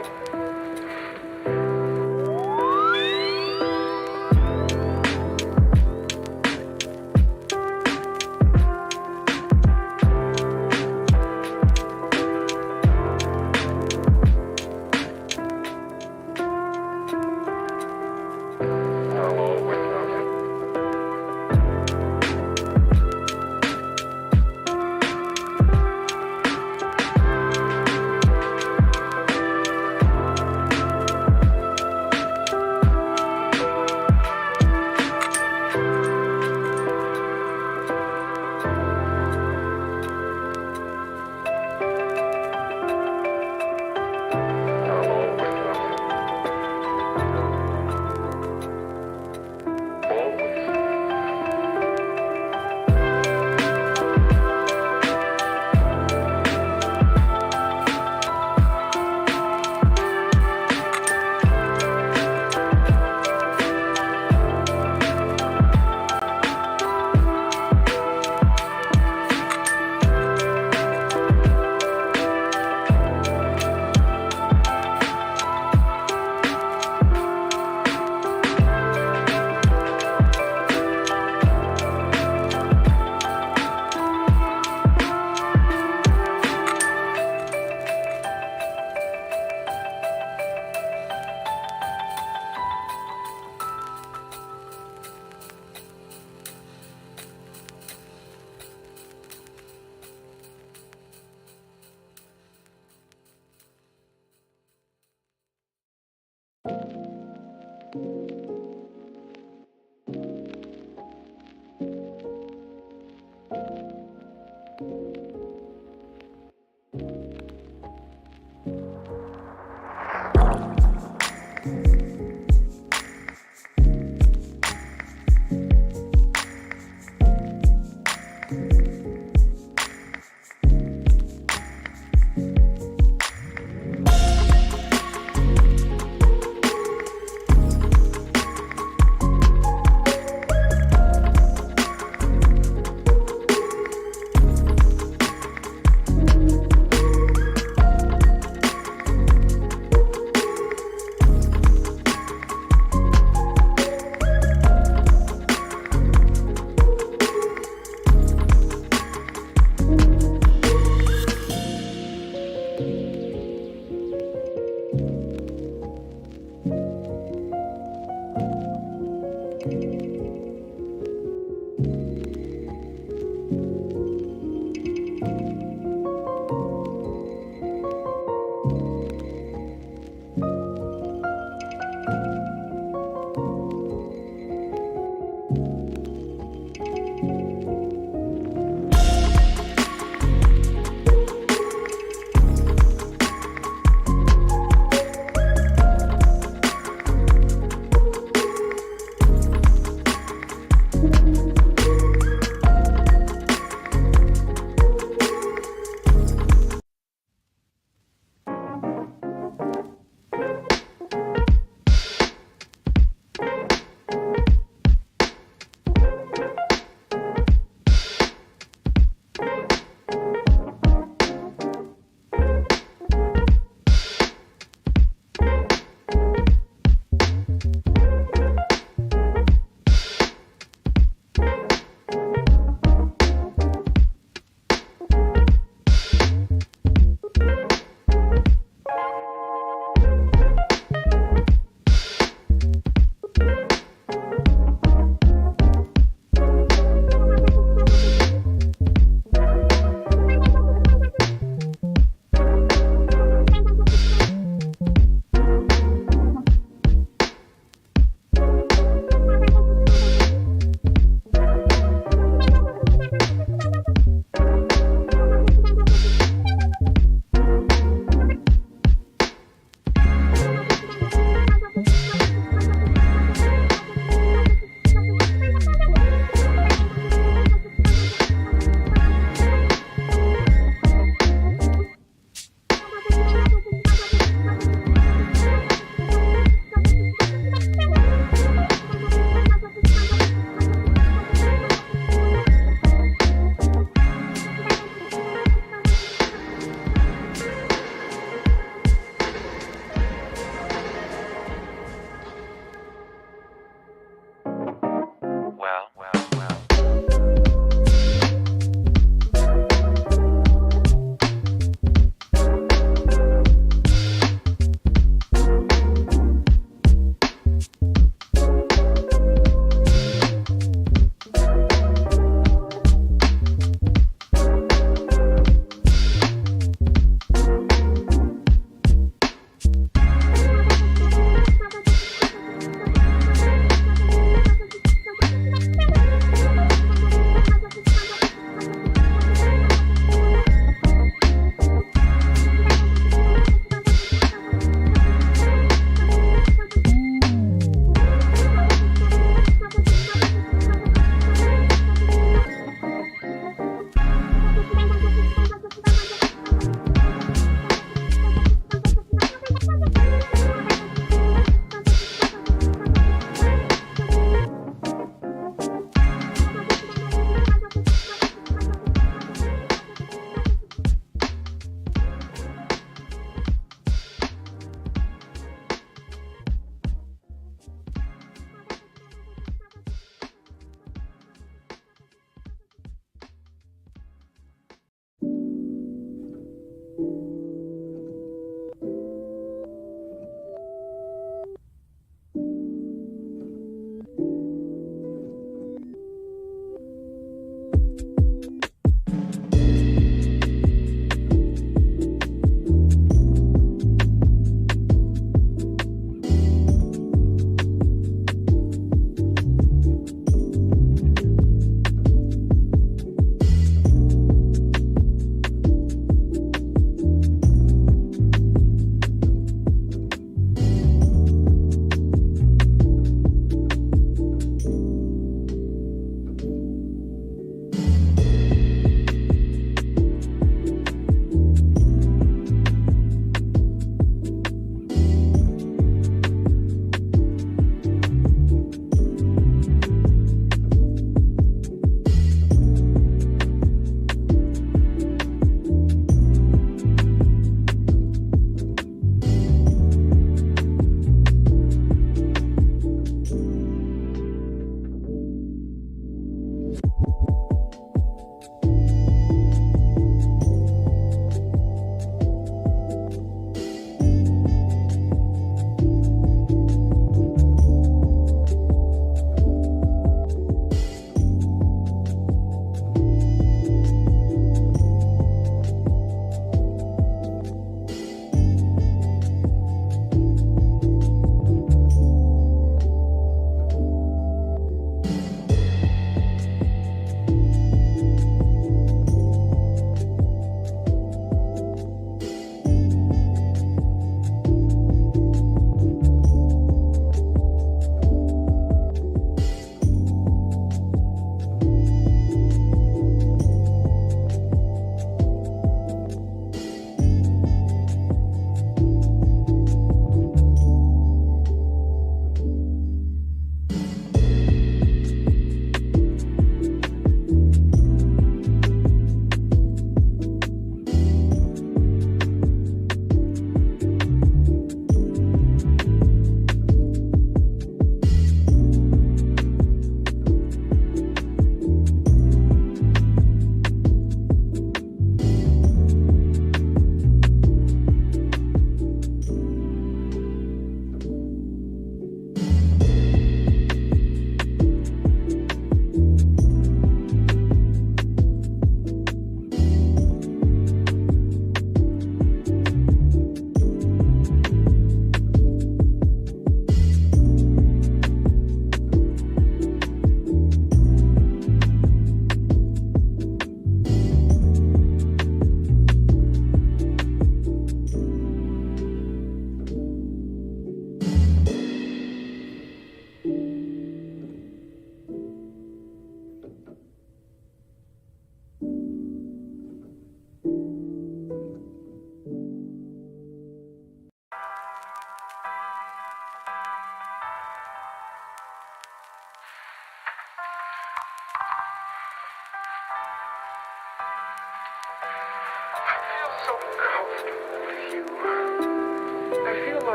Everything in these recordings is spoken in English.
Dynamite.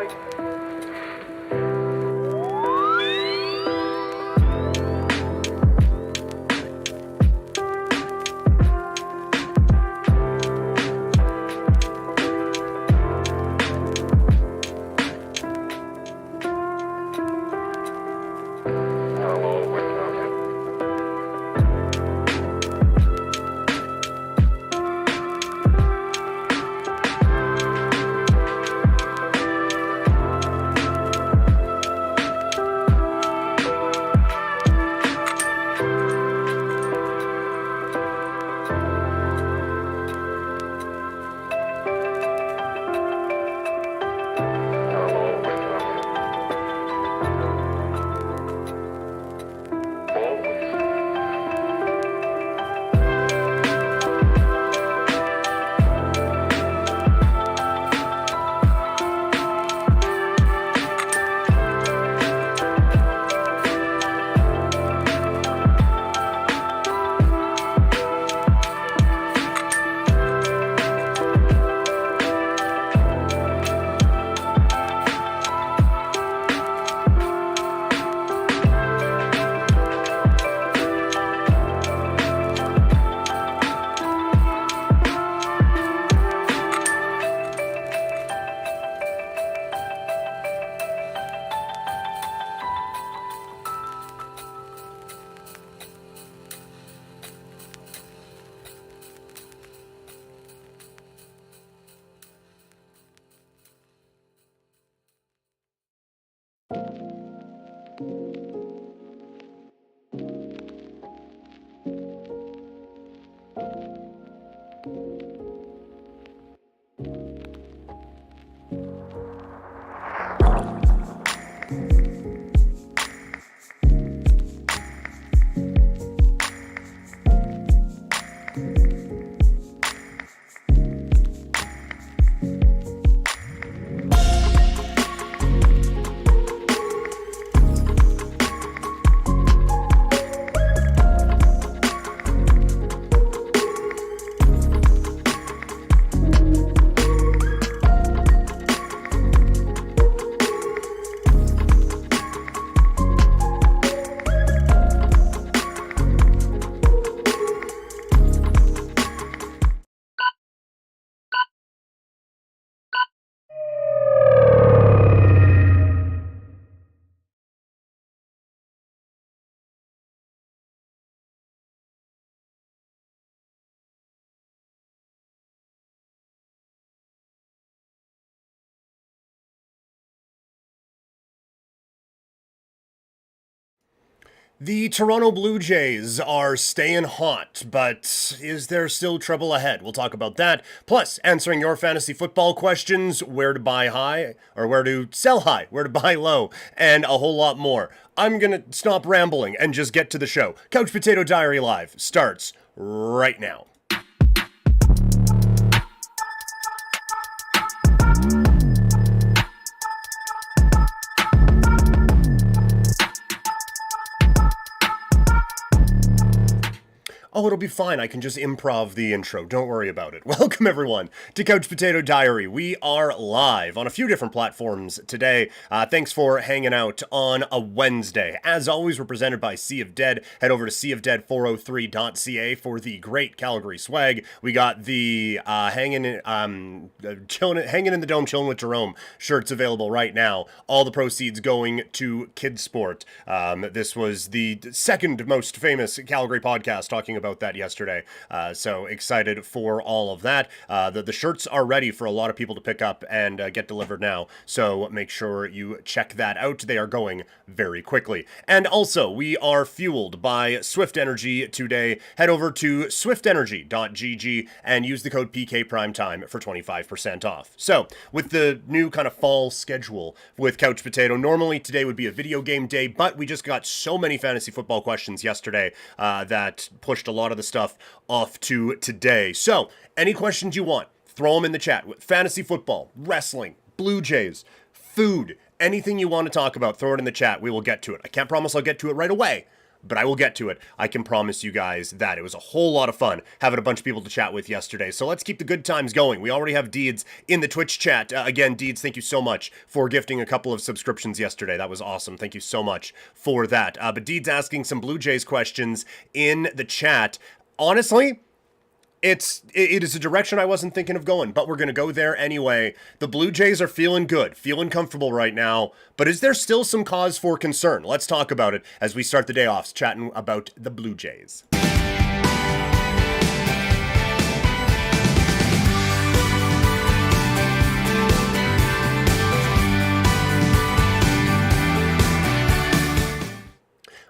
Dynamite. The Toronto Blue Jays are staying hot, but is there still trouble ahead? We'll talk about that. Plus, answering your fantasy football questions, where to buy high, or where to sell high, where to buy low, and a whole lot more. I'm gonna stop rambling and just get to the show. Couch Potato Diary Live starts right now. Oh, it'll be fine. I can just improv the intro. Don't worry about it. Welcome, everyone, to Couch Potato Diary. We are live on a few different platforms today. Thanks for hanging out on a Wednesday. As always, we're presented by Sea of Dead. Head over to seaofdead403.ca for the great Calgary swag. We got the hanging in the dome, chilling with Jerome shirts available right now. All the proceeds going to Kids Sport. This was the second most famous Calgary podcast talking about that yesterday. So excited for all of that. The shirts are ready for a lot of people to pick up and get delivered now. So make sure you check that out. They are going very quickly. And also, we are fueled by Swift Energy today. Head over to swiftenergy.gg and use the code PKPrimetime for 25% off. So, with the new kind of fall schedule with Couch Potato, normally today would be a video game day, but we just got so many fantasy football questions yesterday that pushed a lot of the stuff off to today. So, any questions you want, throw them in the chat. Fantasy football, wrestling, Blue Jays, food, anything you want to talk about, throw it in the chat. We will get to it. I can't promise I'll get to it right away, but I will get to it. I can promise you guys that. It was a whole lot of fun having a bunch of people to chat with yesterday. So let's keep the good times going. We already have Deeds in the Twitch chat. Again, Deeds, thank you so much for gifting a couple of subscriptions yesterday. That was awesome. Thank you so much for that. But Deeds asking some Blue Jays questions in the chat. Honestly, it is a direction I wasn't thinking of going, but we're going to go there anyway. The Blue Jays are feeling good, feeling comfortable right now, but is there still some cause for concern? Let's talk about it as we start the day off chatting about the Blue Jays.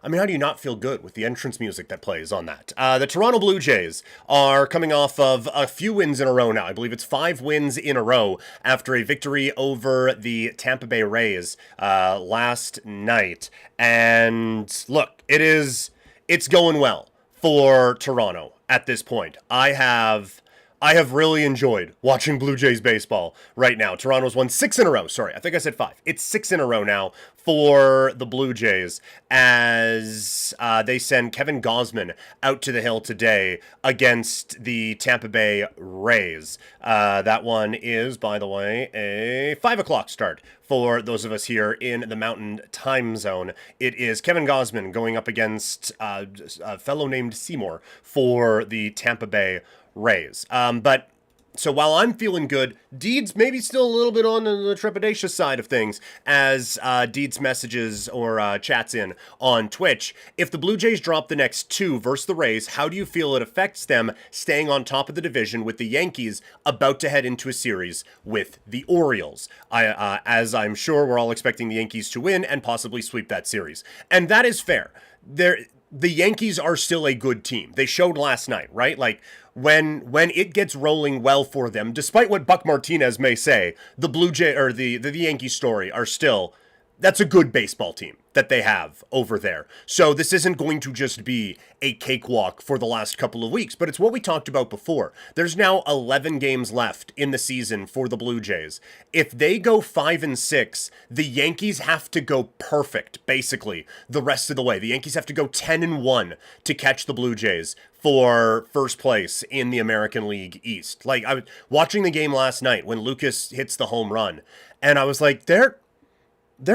I mean, how do you not feel good with the entrance music that plays on that? The Toronto Blue Jays are coming off of a few wins in a row now. I believe it's 5 wins in a row after a victory over the Tampa Bay Rays last night. And look, it's going well for Toronto at this point. I have really enjoyed watching Blue Jays baseball right now. Toronto's won 6 in a row. Sorry, I think I said 5. It's 6 in a row now for the Blue Jays as they send Kevin Gausman out to the hill today against the Tampa Bay Rays. That one is, by the way, a 5 o'clock start for those of us here in the Mountain Time Zone. It is Kevin Gausman going up against a fellow named Seymour for the Tampa Bay Rays. But so while I'm feeling good, Deeds maybe still a little bit on the trepidatious side of things as Deeds messages or chats in on Twitch. If the Blue Jays drop the next 2 versus the Rays, how do you feel it affects them staying on top of the division with the Yankees about to head into a series with the Orioles? As I'm sure we're all expecting the Yankees to win and possibly sweep that series. And that is fair. The Yankees are still a good team. They showed last night, right? Like, when it gets rolling well for them, despite what Buck Martinez may say, the Blue Jay or the Yankee story are still, that's a good baseball team that they have over there. So this isn't going to just be a cakewalk for the last couple of weeks, but it's what we talked about before. There's now 11 games left in the season for the Blue Jays. If they go 5-6, the Yankees have to go perfect, basically, the rest of the way. The Yankees have to go 10-1 to catch the Blue Jays for first place in the American League East. Like, I was watching the game last night when Lucas hits the home run, and I was like, they're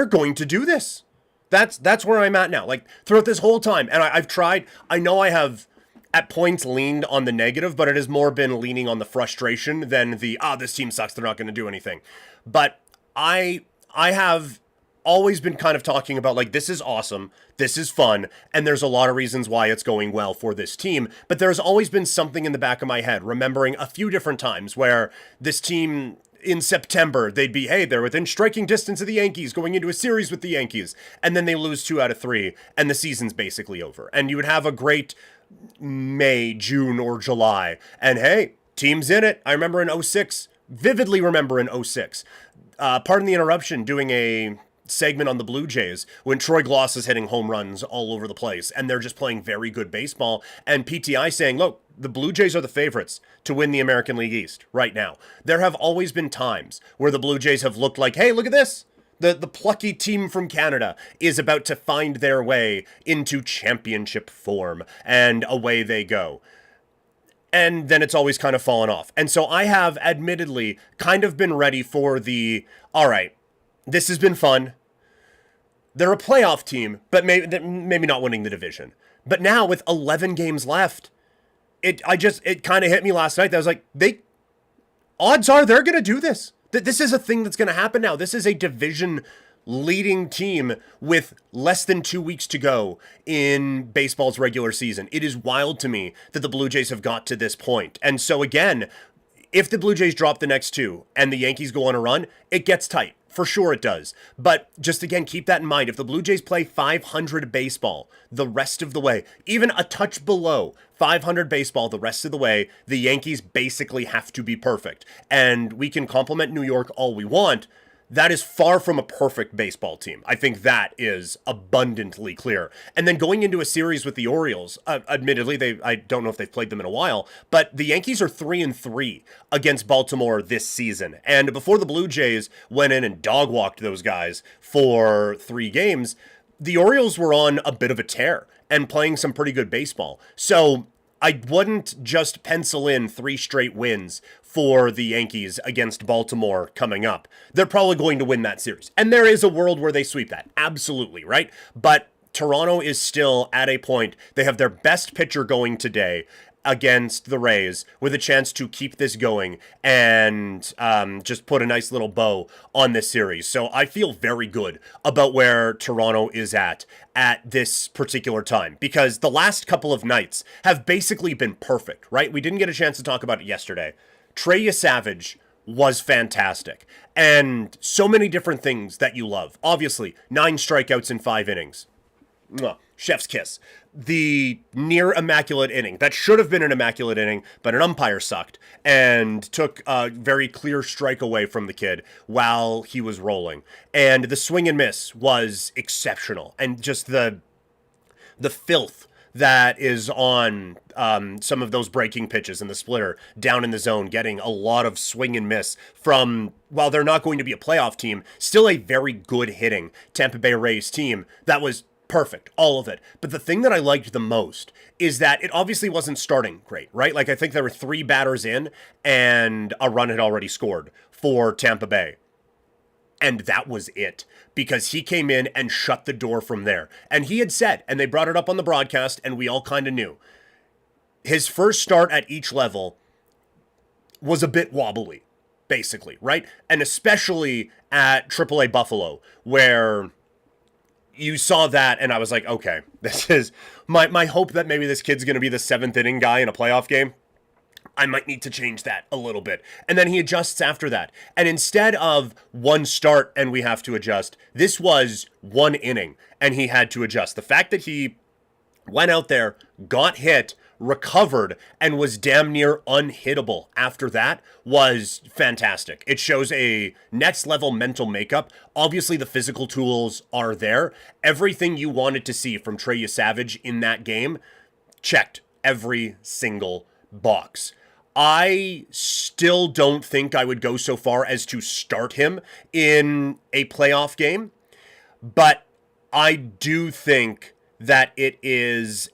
going to do this. That's where I'm at now. Like, throughout this whole time, and I've tried, I know I have at points leaned on the negative, but it has more been leaning on the frustration than the, this team sucks, they're not going to do anything. But I have always been kind of talking about, like, this is awesome, this is fun, and there's a lot of reasons why it's going well for this team, but there's always been something in the back of my head, remembering a few different times where this team, in September, they'd be, hey, they're within striking distance of the Yankees, going into a series with the Yankees, and then they lose 2 out of 3, and the season's basically over. And you would have a great May, June, or July, and hey, team's in it. I remember in 06, vividly remember in 06, pardon the interruption, doing a segment on the Blue Jays when Troy Gloss is hitting home runs all over the place, and they're just playing very good baseball, and PTI saying, look, the Blue Jays are the favorites to win the American League East right now. There have always been times where the Blue Jays have looked like, hey, look at this. The plucky team from Canada is about to find their way into championship form, and away they go. And then it's always kind of fallen off. And so I have admittedly kind of been ready for the, all right, this has been fun. They're a playoff team, but maybe not winning the division. But now with 11 games left, it kind of hit me last night that I was like, odds are they're going to do this. This is a thing that's going to happen now. This is a division leading team with less than 2 weeks to go in baseball's regular season. It is wild to me that the Blue Jays have got to this point. And so again, if the Blue Jays drop the next 2 and the Yankees go on a run, it gets tight. For sure it does. But just again, keep that in mind. If the Blue Jays play 500 baseball the rest of the way, even a touch below 500 baseball the rest of the way, the Yankees basically have to be perfect. And we can compliment New York all we want. That is far from a perfect baseball team. I think that is abundantly clear. And then going into a series with the Orioles, admittedly, I don't know if they've played them in a while, but the Yankees are 3-3 against Baltimore this season. And before the Blue Jays went in and dog-walked those guys for 3 games, the Orioles were on a bit of a tear. and playing some pretty good baseball. So I wouldn't just pencil in 3 straight wins for the Yankees against Baltimore coming up. They're probably going to win that series. And there is a world where they sweep that. Absolutely, right? But Toronto is still at a point. They have their best pitcher going today against the Rays with a chance to keep this going and just put a nice little bow on this series. So I feel very good about where Toronto is at this particular time, because the last couple of nights have basically been perfect, right? We didn't get a chance to talk about it yesterday. Yesavage was fantastic, and so many different things that you love. Obviously, 9 strikeouts in 5 innings. Mwah, chef's kiss. The near immaculate inning. That should have been an immaculate inning, but an umpire sucked and took a very clear strike away from the kid while he was rolling. And the swing and miss was exceptional. And just the filth that is on some of those breaking pitches in the splitter down in the zone, getting a lot of swing and miss from, while they're not going to be a playoff team, still a very good hitting Tampa Bay Rays team that was perfect, all of it. But the thing that I liked the most is that it obviously wasn't starting great, right? Like, I think there were 3 batters in and a run had already scored for Tampa Bay. And that was it, because he came in and shut the door from there. And he had said, and they brought it up on the broadcast, and we all kind of knew, his first start at each level was a bit wobbly, basically, right? And especially at AAA Buffalo, where you saw that, and I was like, okay, this is my hope that maybe this kid's going to be the 7th inning guy in a playoff game. I might need to change that a little bit. And then he adjusts after that. And instead of 1 start and we have to adjust, this was 1 inning and he had to adjust. The fact that he went out there, got hit, recovered, and was damn near unhittable after that was fantastic. It shows a next level mental makeup. Obviously, the physical tools are there. Everything you wanted to see from Yesavage in that game checked every single box. I still don't think I would go so far as to start him in a playoff game, but I do think that it is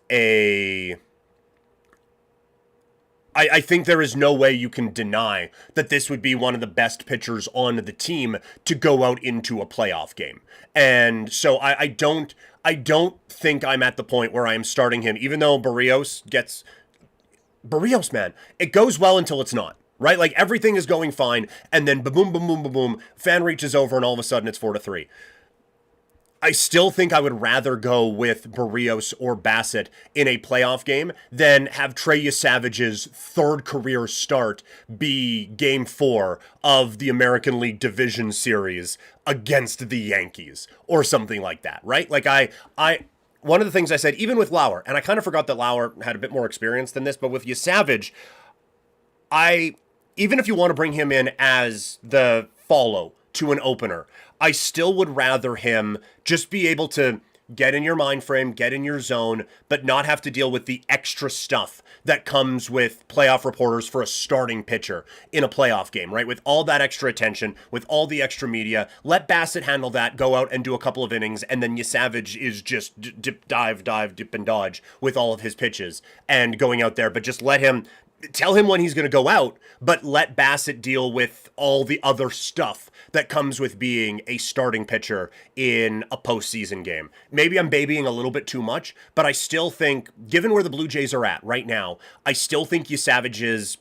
I think there is no way you can deny that this would be one of the best pitchers on the team to go out into a playoff game. And so I don't think I'm at the point where I am starting him, even though Barrios, man, it goes well until it's not, right? Like, everything is going fine, and then boom, boom, boom, boom, boom, fan reaches over, and all of a sudden it's 4-3. I still think I would rather go with Barrios or Bassett in a playoff game than have Yesavage's 3rd career start be Game 4 of the American League Division Series against the Yankees or something like that, right? Like, one of the things I said, even with Lauer, and I kind of forgot that Lauer had a bit more experience than this, but with Yesavage, even if you want to bring him in as the follow to an opener, I still would rather him just be able to get in your mind frame, get in your zone, but not have to deal with the extra stuff that comes with playoff reporters for a starting pitcher in a playoff game, right? With all that extra attention, with all the extra media, let Bassett handle that, go out and do a couple of innings, and then Yesavage is just dip, dip, and dodge with all of his pitches and going out there, but just tell him when he's going to go out, but let Bassett deal with all the other stuff that comes with being a starting pitcher in a postseason game. Maybe I'm babying a little bit too much, but I still think, given where the Blue Jays are at right now, I still think Yesavage's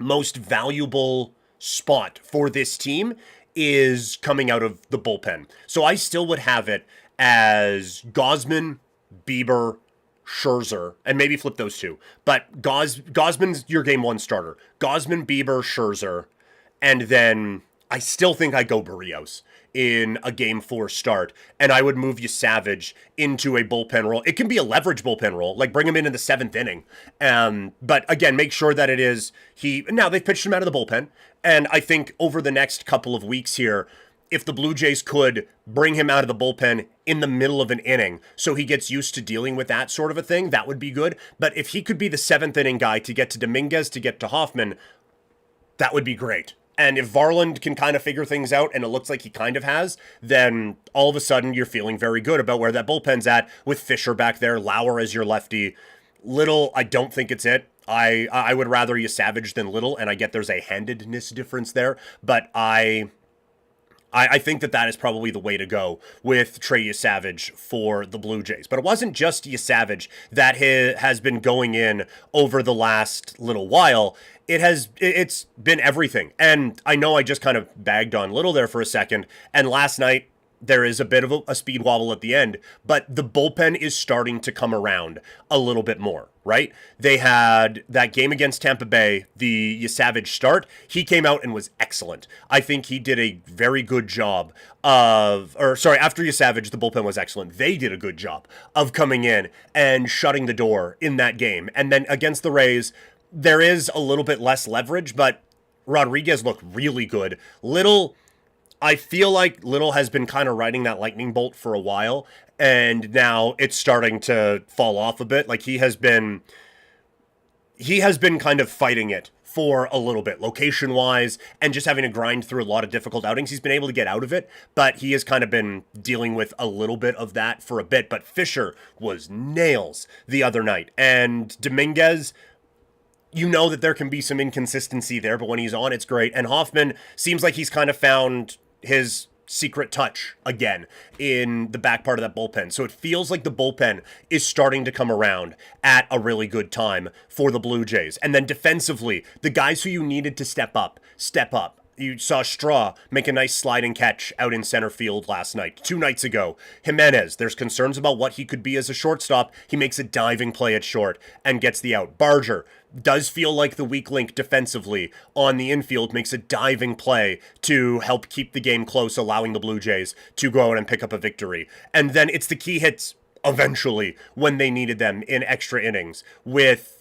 most valuable spot for this team is coming out of the bullpen. So I still would have it as Gausman, Bieber, Scherzer, and maybe flip those 2. But Gausman's your Game 1 starter. Gausman, Bieber, Scherzer, and then I still think I go Barrios in a Game 4 start, and I would move Yesavage into a bullpen role. It can be a leverage bullpen role, like bring him in the 7th inning. But again, make sure that it is now they've pitched him out of the bullpen, and I think over the next couple of weeks here, if the Blue Jays could bring him out of the bullpen in the middle of an inning so he gets used to dealing with that sort of a thing, that would be good. But if he could be the 7th inning guy to get to Dominguez, to get to Hoffman, that would be great. And if Varland can kind of figure things out, and it looks like he kind of has, then all of a sudden you're feeling very good about where that bullpen's at, with Fisher back there, Lauer as your lefty. Little, I don't think it's it. I would rather Yesavage than Little, and I get there's a handedness difference there, but I think that is probably the way to go with Trey Yesavage for the Blue Jays. But it wasn't just Yesavage that has been going in over the last little while. It's been everything. And I know I just kind of bagged on Little there for a second. And last night, there is a bit of a speed wobble at the end, but the bullpen is starting to come around a little bit more, right? They had that game against Tampa Bay, the Yesavage start. He came out and was excellent. I think he did a very good job after Yesavage, the bullpen was excellent. They did a good job of coming in and shutting the door in that game. And then against the Rays, there is a little bit less leverage, but Rodriguez looked really good. I feel like Little has been kind of riding that lightning bolt for a while, and now it's starting to fall off a bit. Like he has been kind of fighting it for a little bit, location-wise, and just having to grind through a lot of difficult outings. He's been able to get out of it, but he has kind of been dealing with a little bit of that for a bit. But Fisher was nails the other night, and Dominguez, you know that there can be some inconsistency there, but when he's on, it's great. And Hoffman seems like he's kind of found his secret touch again in the back part of that bullpen. So it feels like the bullpen is starting to come around at a really good time for the Blue Jays. And then defensively, the guys who you needed to step up. You saw Straw make a nice sliding catch out in center field last night. 2 nights ago, Jimenez, there's concerns about what he could be as a shortstop. He makes a diving play at short and gets the out. Barger does feel like the weak link defensively on the infield, makes a diving play to help keep the game close, allowing the Blue Jays to go out and pick up a victory. And then it's the key hits eventually when they needed them in extra innings, with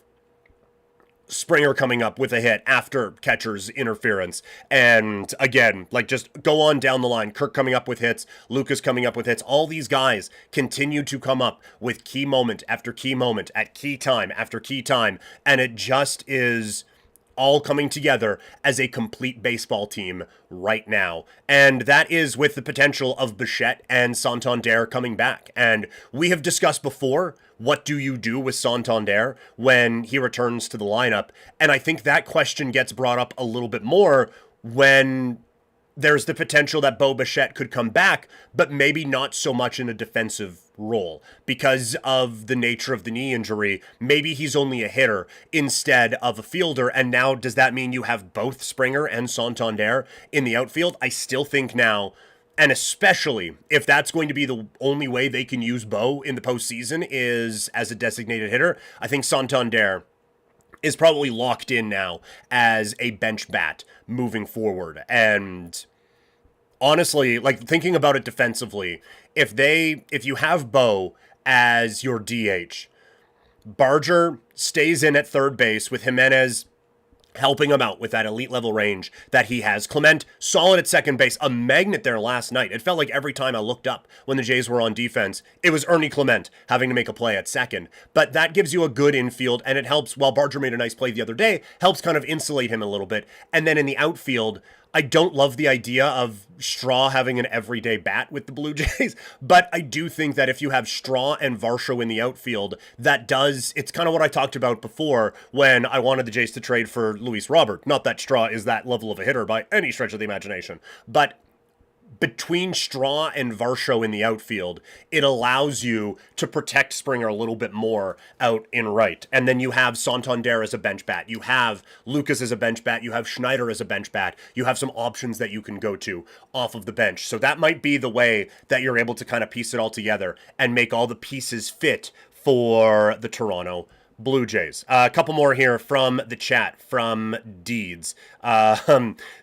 Springer coming up with a hit after catcher's interference. And again, like, just go on down the line. Kirk coming up with hits, Lucas coming up with hits. All these guys continue to come up with key moment after key moment at key time after key time. And it just is all coming together as a complete baseball team right now. And that is with the potential of Bichette and Santander coming back. And we have discussed before, what do you do with Santander when he returns to the lineup? And I think that question gets brought up a little bit more when there's the potential that Bo Bichette could come back, but maybe not so much in a defensive role because of the nature of the knee injury. Maybe he's only a hitter instead of a fielder. And now, does that mean you have both Springer and Santander in the outfield? I still think now, and especially if that's going to be the only way they can use Bo in the postseason is as a designated hitter, I think Santander is probably locked in now as a bench bat moving forward. And honestly, like, thinking about it defensively, if you have Bo as your DH, Barger stays in at third base with Jimenez helping him out with that elite level range that he has. Clement, solid at second base, a magnet there last night. It felt like every time I looked up when the Jays were on defense, it was Ernie Clement having to make a play at second. But that gives you a good infield, and it helps, while Barger made a nice play the other day, helps kind of insulate him a little bit. And then in the outfield, I don't love the idea of Straw having an everyday bat with the Blue Jays, but I do think that if you have Straw and Varsho in the outfield, it's kind of what I talked about before when I wanted the Jays to trade for Luis Robert. Not that Straw is that level of a hitter by any stretch of the imagination, but between Straw and Varsho in the outfield, it allows you to protect Springer a little bit more out in right. And then you have Santander as a bench bat. You have Lucas as a bench bat. You have Schneider as a bench bat. You have some options that you can go to off of the bench. So that might be the way that you're able to kind of piece it all together and make all the pieces fit for the Toronto Blue Jays. A couple more here from the chat, from Deeds.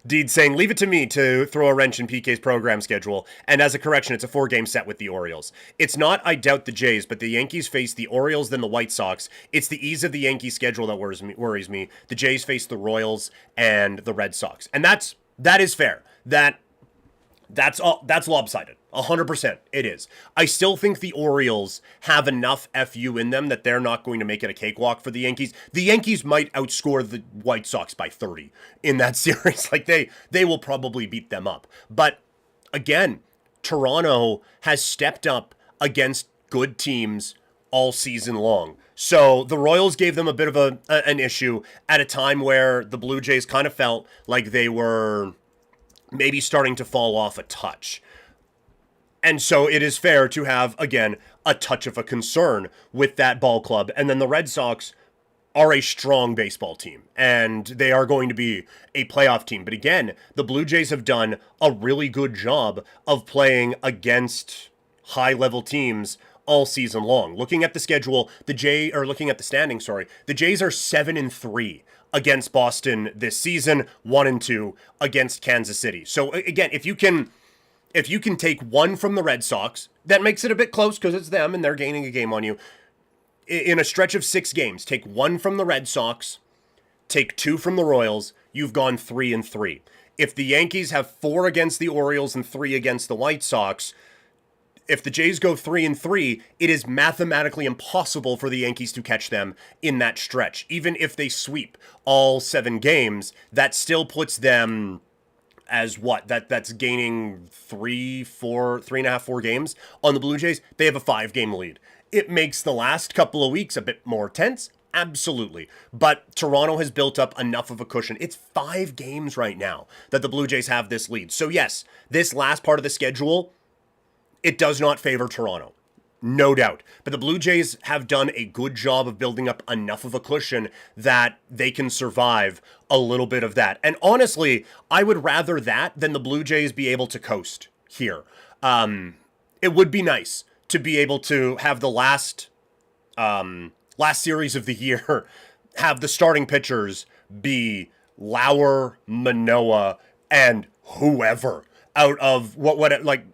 Deeds saying, leave it to me to throw a wrench in PK's program schedule. And as a correction, it's a 4-game set with the Orioles. It's not I doubt the Jays, but the Yankees face the Orioles, then the White Sox. It's the ease of the Yankee schedule that worries me. The Jays face the Royals and the Red Sox. And that is fair. That's lopsided. 100% it is. I still think the Orioles have enough FU in them that they're not going to make it a cakewalk for the Yankees. The Yankees might outscore the White Sox by 30 in that series. Like they will probably beat them up. But again, Toronto has stepped up against good teams all season long. So the Royals gave them a bit of an issue at a time where the Blue Jays kind of felt like they were maybe starting to fall off a touch. And so it is fair to have, again, a touch of a concern with that ball club. And then the Red Sox are a strong baseball team, and they are going to be a playoff team. But again, the Blue Jays have done a really good job of playing against high-level teams all season long. Looking at the schedule, looking at the standings, the Jays are 7-3 against Boston this season, 1-2 against Kansas City. So again, if you can take one from the Red Sox, that makes it a bit close because it's them and they're gaining a game on you. In a stretch of 6 games, take one from the Red Sox, take 2 from the Royals, you've gone 3-3. If the Yankees have 4 against the Orioles and 3 against the White Sox, if the Jays go 3-3, it is mathematically impossible for the Yankees to catch them in that stretch. Even if they sweep all 7 games, that still puts them as what? That's gaining 3.5, 4 games on the Blue Jays. They have a 5-game lead. It makes the last couple of weeks a bit more tense. Absolutely. But Toronto has built up enough of a cushion. It's 5 games right now that the Blue Jays have this lead. So yes, this last part of the schedule, it does not favor Toronto. No doubt. But the Blue Jays have done a good job of building up enough of a cushion that they can survive a little bit of that. And honestly, I would rather that than the Blue Jays be able to coast here. It would be nice to be able to have the last series of the year have the starting pitchers be Lauer, Manoah, and whoever out of like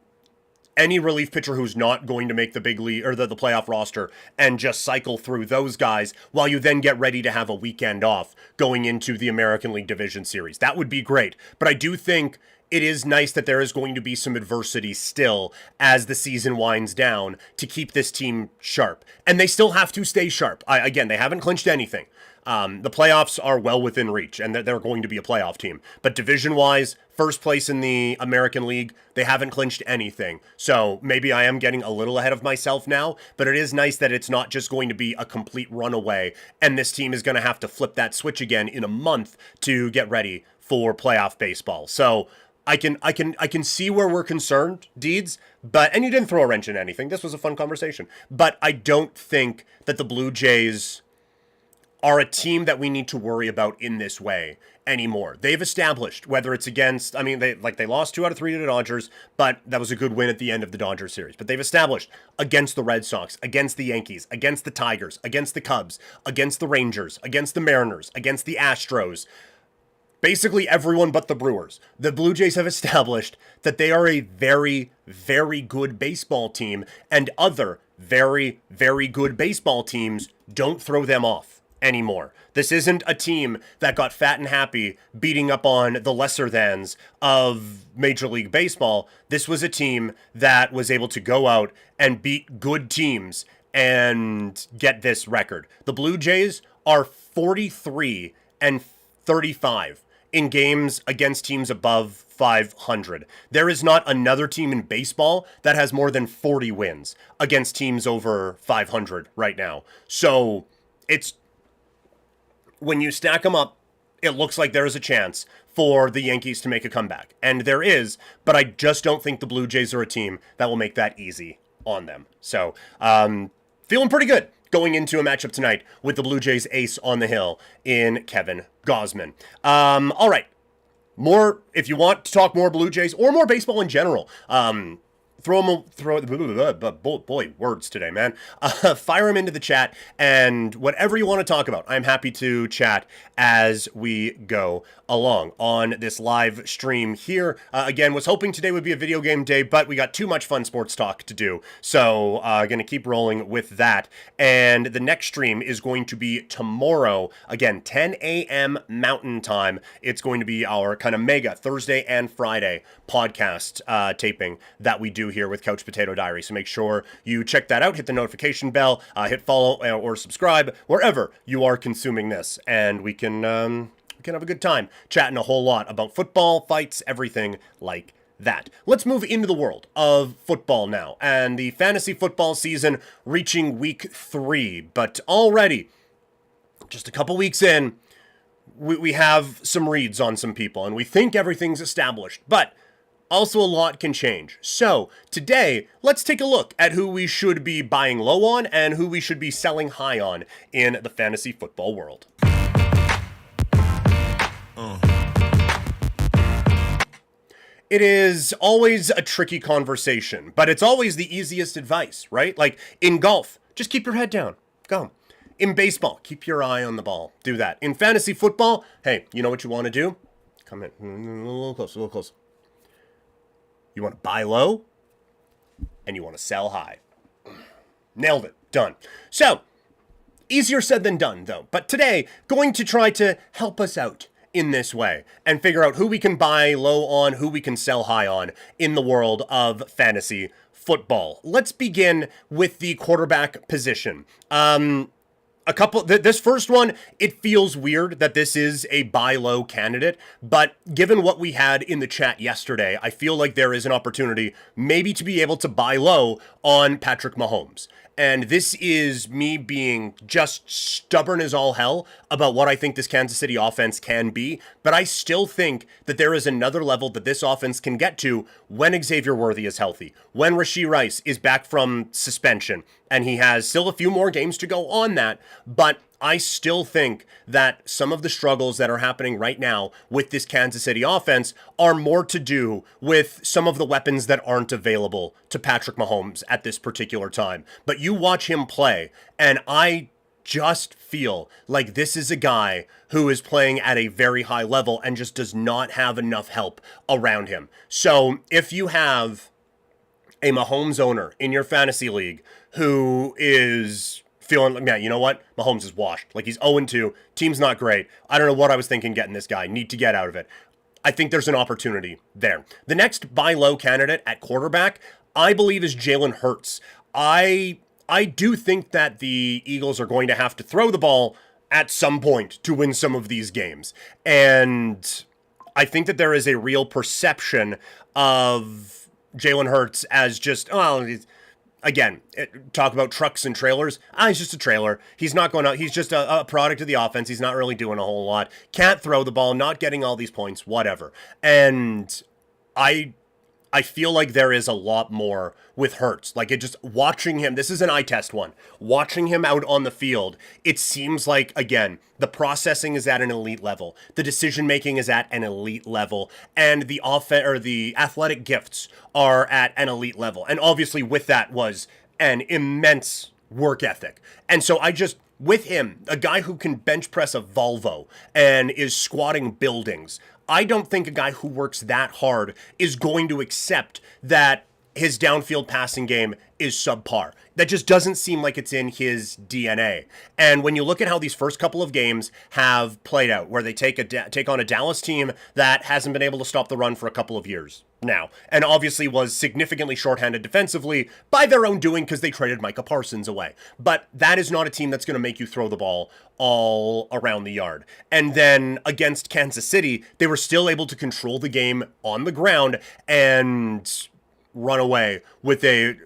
any relief pitcher who's not going to make the big league or the playoff roster, and just cycle through those guys while you then get ready to have a weekend off going into the American League Division Series. That would be great. But I do think it is nice that there is going to be some adversity still as the season winds down to keep this team sharp. And they still have to stay sharp. Again, they haven't clinched anything. The playoffs are well within reach, and they're going to be a playoff team. But division-wise, first place in the American League, they haven't clinched anything. So maybe I am getting a little ahead of myself now, but it is nice that it's not just going to be a complete runaway, and this team is going to have to flip that switch again in a month to get ready for playoff baseball. So I can see where we're concerned, Deeds, and you didn't throw a wrench in anything. This was a fun conversation. But I don't think that the Blue Jays are a team that we need to worry about in this way anymore. They've established, whether it's against, they lost 2 out of 3 to the Dodgers, but that was a good win at the end of the Dodgers series. But they've established against the Red Sox, against the Yankees, against the Tigers, against the Cubs, against the Rangers, against the Mariners, against the Astros, basically everyone but the Brewers. The Blue Jays have established that they are a very, very good baseball team, and other very, very good baseball teams don't throw them off anymore. This isn't a team that got fat and happy beating up on the lesser thans of Major League Baseball. This was a team that was able to go out and beat good teams and get this record. The Blue Jays are 43-35 in games against teams above 500. There is not another team in baseball that has more than 40 wins against teams over 500 right now. So when you stack them up, it looks like there is a chance for the Yankees to make a comeback. And there is, but I just don't think the Blue Jays are a team that will make that easy on them. So, feeling pretty good going into a matchup tonight with the Blue Jays ace on the hill in Kevin Gausman. All right. More, if you want to talk more Blue Jays or more baseball in general, boy, words today, man. Fire him into the chat, and whatever you want to talk about, I'm happy to chat as we go along on this live stream here. Again, was hoping today would be a video game day, but we got too much fun sports talk to do, so gonna keep rolling with that. And the next stream is going to be tomorrow, again, 10 a.m. Mountain Time. It's going to be our kind of mega Thursday and Friday podcast taping that we do here with Couch Potato Diary. So make sure you check that out, hit the notification bell, hit follow or subscribe wherever you are consuming this, and we can have a good time chatting a whole lot about football, fights, everything like that. Let's move into the world of football now, and the fantasy football season reaching week 3, but already just a couple weeks in, we have some reads on some people, and we think everything's established, but also a lot can change. So today, let's take a look at who we should be buying low on and who we should be selling high on in the fantasy football world. It is always a tricky conversation, but it's always the easiest advice, right? Like in golf, just keep your head down. Go. In baseball, keep your eye on the ball. Do that. In fantasy football, hey, you know what you want to do? Come in. A little close, a little close. You want to buy low, and you want to sell high. Nailed it. Done. So, easier said than done, though. But today, going to try to help us out in this way and figure out who we can buy low on, who we can sell high on in the world of fantasy football. Let's begin with the quarterback position. This first one, it feels weird that this is a buy low candidate, but given what we had in the chat yesterday, I feel like there is an opportunity maybe to be able to buy low on Patrick Mahomes. And this is me being just stubborn as all hell about what I think this Kansas City offense can be. But I still think that there is another level that this offense can get to when Xavier Worthy is healthy, when Rashee Rice is back from suspension, and he has still a few more games to go on that. But I still think that some of the struggles that are happening right now with this Kansas City offense are more to do with some of the weapons that aren't available to Patrick Mahomes at this particular time. But you watch him play, and I just feel like this is a guy who is playing at a very high level and just does not have enough help around him. So if you have a Mahomes owner in your fantasy league who is feeling like, man, you know what? Mahomes is washed. Like, he's 0-2. Team's not great. I don't know what I was thinking getting this guy. Need to get out of it. I think there's an opportunity there. The next buy low candidate at quarterback, I believe, is Jalen Hurts. I do think that the Eagles are going to have to throw the ball at some point to win some of these games. And I think that there is a real perception of Jalen Hurts as just, again, talk about trucks and trailers. He's just a trailer. He's not going out. He's just a product of the offense. He's not really doing a whole lot. Can't throw the ball, not getting all these points, whatever. And I feel like there is a lot more with Hurts. Like, it just watching him, this is an eye test one. Watching him out on the field, it seems like, again, the processing is at an elite level. The decision making is at an elite level, and the athletic gifts are at an elite level. And obviously with that was an immense work ethic. And so with him, a guy who can bench press a Volvo and is squatting buildings, I don't think a guy who works that hard is going to accept that his downfield passing game is subpar. That just doesn't seem like it's in his DNA. And when you look at how these first couple of games have played out, where they take on a Dallas team that hasn't been able to stop the run for a couple of years now, and obviously was significantly shorthanded defensively by their own doing because they traded Micah Parsons away. But that is not a team that's going to make you throw the ball all around the yard. And then against Kansas City, they were still able to control the game on the ground and run away with a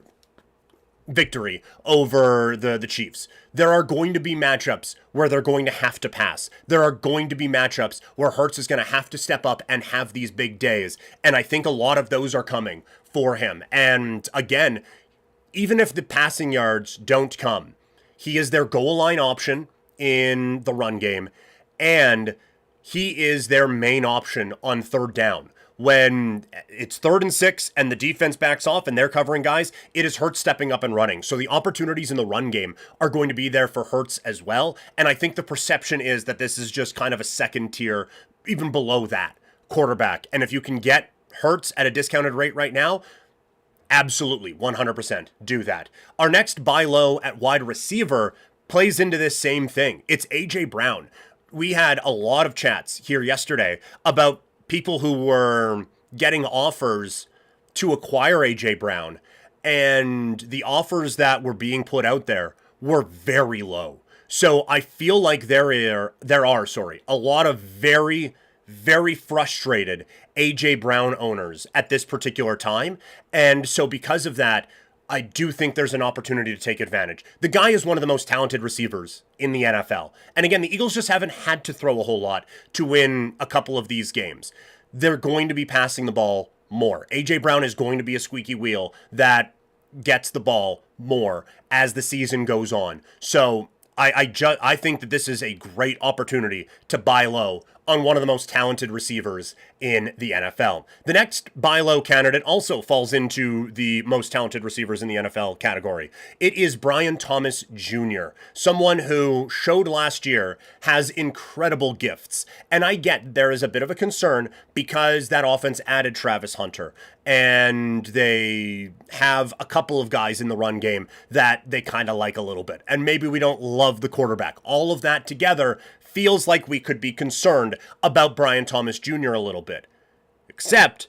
victory over the Chiefs. There are going to be matchups where they're going to have to pass. There are going to be matchups where Hurts is going to have to step up and have these big days. And I think a lot of those are coming for him. And again, even if the passing yards don't come, he is their goal line option in the run game. And he is their main option on third down. when it's 3rd and 6 and the defense backs off and they're covering guys, it is Hurts stepping up and running. So the opportunities in the run game are going to be there for Hurts as well. And I think the perception is that this is just kind of a second tier, even below that, quarterback. And if you can get Hurts at a discounted rate right now, absolutely, 100% do that. Our next buy low at wide receiver plays into this same thing. It's A.J. Brown. We had a lot of chats here yesterday about people who were getting offers to acquire A.J. Brown, and the offers that were being put out there were very low. So I feel like there are a lot of very, very frustrated A.J. Brown owners at this particular time. And so because of that, I do think there's an opportunity to take advantage. The guy is one of the most talented receivers in the NFL. And again, the Eagles just haven't had to throw a whole lot to win a couple of these games. They're going to be passing the ball more. A.J. Brown is going to be a squeaky wheel that gets the ball more as the season goes on. So I think that this is a great opportunity to buy low on one of the most talented receivers in the NFL. The next buy low candidate also falls into the most talented receivers in the NFL category. It is Brian Thomas Jr., someone who showed last year has incredible gifts. And I get there is a bit of a concern because that offense added Travis Hunter, and they have a couple of guys in the run game that they kind of like a little bit. And maybe we don't love the quarterback. All of that together feels like we could be concerned about Brian Thomas Jr. a little bit. Except,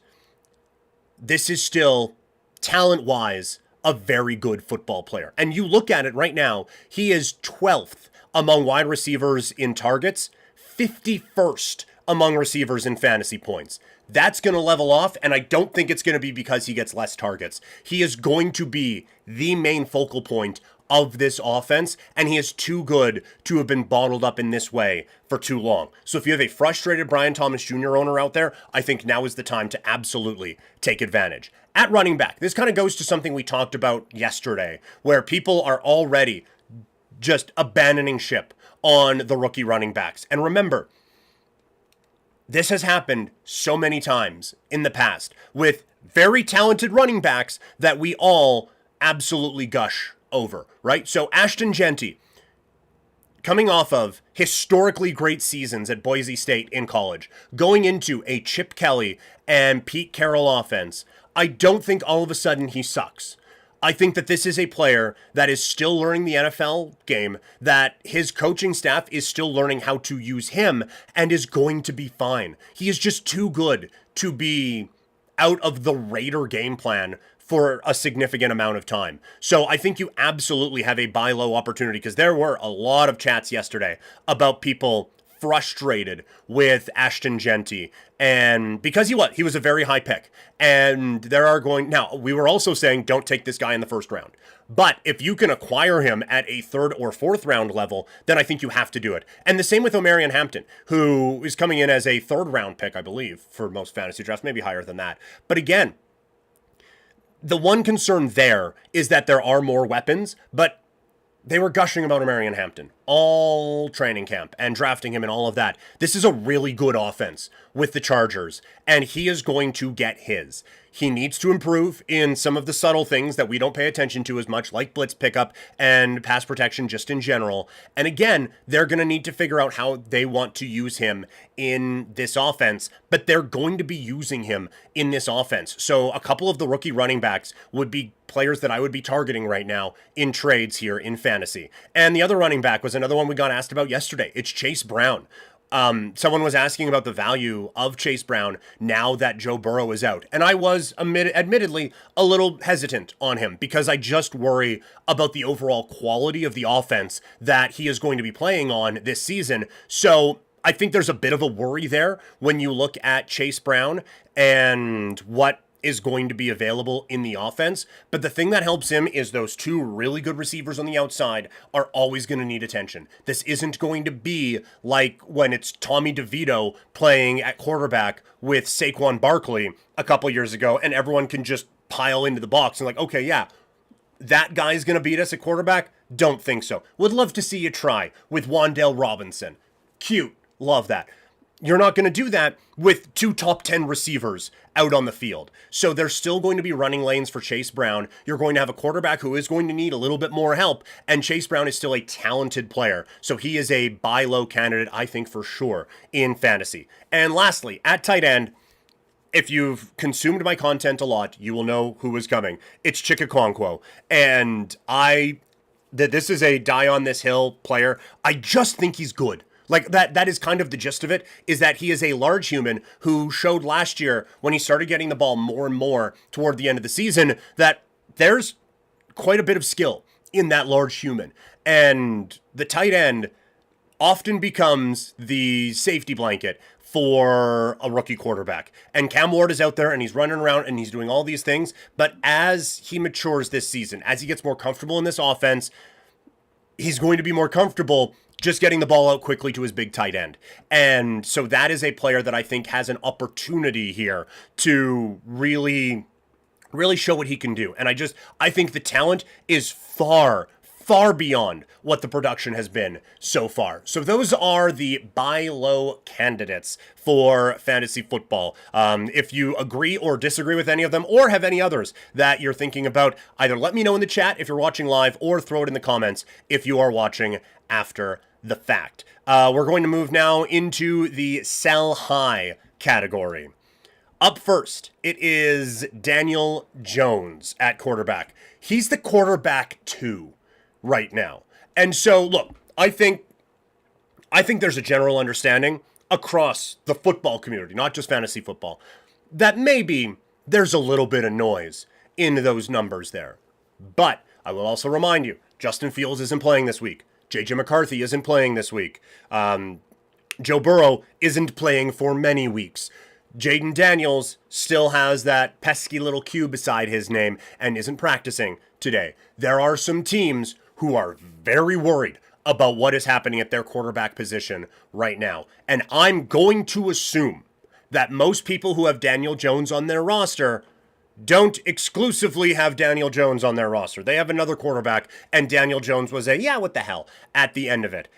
this is still, talent-wise, a very good football player. And you look at it right now, he is 12th among wide receivers in targets, 51st among receivers in fantasy points. That's going to level off, and I don't think it's going to be because he gets less targets. He is going to be the main focal point of this offense, and he is too good to have been bottled up in this way for too long. So if you have a frustrated Brian Thomas Jr. owner out there, I think now is the time to absolutely take advantage. At running back, this kind of goes to something we talked about yesterday, where people are already just abandoning ship on the rookie running backs. And remember, this has happened so many times in the past with very talented running backs that we all absolutely gush over, right? So Ashton Genty, coming off of historically great seasons at Boise State in college, going into a Chip Kelly and Pete Carroll offense, I don't think all of a sudden he sucks. I think that this is a player that is still learning the NFL game, that his coaching staff is still learning how to use him, and is going to be fine. He is just too good to be out of the Raider game plan for a significant amount of time. So I think you absolutely have a buy low opportunity, because there were a lot of chats yesterday about people frustrated with Ashton Genty, and because he was a very high pick, and now we were also saying don't take this guy in the first round, but if you can acquire him at a 3rd or 4th round level, then I think you have to do it. And the same with Omarion Hampton, who is coming in as a 3rd round pick, I believe, for most fantasy drafts, maybe higher than that. But again, the one concern there is that there are more weapons, but they were gushing about Omarion Hampton all training camp and drafting him and all of that. This is a really good offense with the Chargers, and he is going to get his. He needs to improve in some of the subtle things that we don't pay attention to as much, like blitz pickup and pass protection just in general. And again, they're going to need to figure out how they want to use him in this offense, but they're going to be using him in this offense. So a couple of the rookie running backs would be players that I would be targeting right now in trades here in fantasy. And the other running back was another one we got asked about yesterday. It's Chase Brown. Someone was asking about the value of Chase Brown now that Joe Burrow is out. And I was admittedly a little hesitant on him because I just worry about the overall quality of the offense that he is going to be playing on this season. So I think there's a bit of a worry there when you look at Chase Brown and what is going to be available in the offense. But the thing that helps him is those two really good receivers on the outside are always going to need attention. This isn't going to be like when it's Tommy DeVito playing at quarterback with Saquon Barkley a couple years ago, and everyone can just pile into the box and like, okay, yeah, that guy's going to beat us at quarterback? Don't think so. Would love to see you try with Wan'Dale Robinson. Cute. Love that. You're not going to do that with 2 top 10 receivers out on the field. So there's still going to be running lanes for Chase Brown. You're going to have a quarterback who is going to need a little bit more help, and Chase Brown is still a talented player. So he is a buy low candidate, I think, for sure, in fantasy. And lastly, at tight end, if you've consumed my content a lot, you will know who is coming. It's Chikakonkwo. And this is a die on this hill player. I just think he's good. Like that is kind of the gist of it, is that he is a large human who showed last year when he started getting the ball more and more toward the end of the season that there's quite a bit of skill in that large human. And the tight end often becomes the safety blanket for a rookie quarterback. And Cam Ward is out there and he's running around and he's doing all these things. But as he matures this season, as he gets more comfortable in this offense, he's going to be more comfortable just getting the ball out quickly to his big tight end. And so that is a player that I think has an opportunity here to really show what he can do. And I think the talent is far beyond what the production has been so far. So those are the buy low candidates for fantasy football. If you agree or disagree with any of them or have any others that you're thinking about, either let me know in the chat if you're watching live or throw it in the comments if you are watching after the fact. We're going to move now into the sell high category. Up first, it is Daniel Jones at quarterback. He's the quarterback 2 right now. And so, look, I think there's a general understanding across the football community, not just fantasy football, that maybe there's a little bit of noise in those numbers there. But I will also remind you, Justin Fields isn't playing this week. J.J. McCarthy isn't playing this week. Joe Burrow isn't playing for many weeks. Jaden Daniels still has that pesky little Q beside his name and isn't practicing today. There are some teams who are very worried about what is happening at their quarterback position right now. And I'm going to assume that most people who have Daniel Jones on their roster don't exclusively have Daniel Jones on their roster. They have another quarterback, and Daniel Jones was what the hell, at the end of it.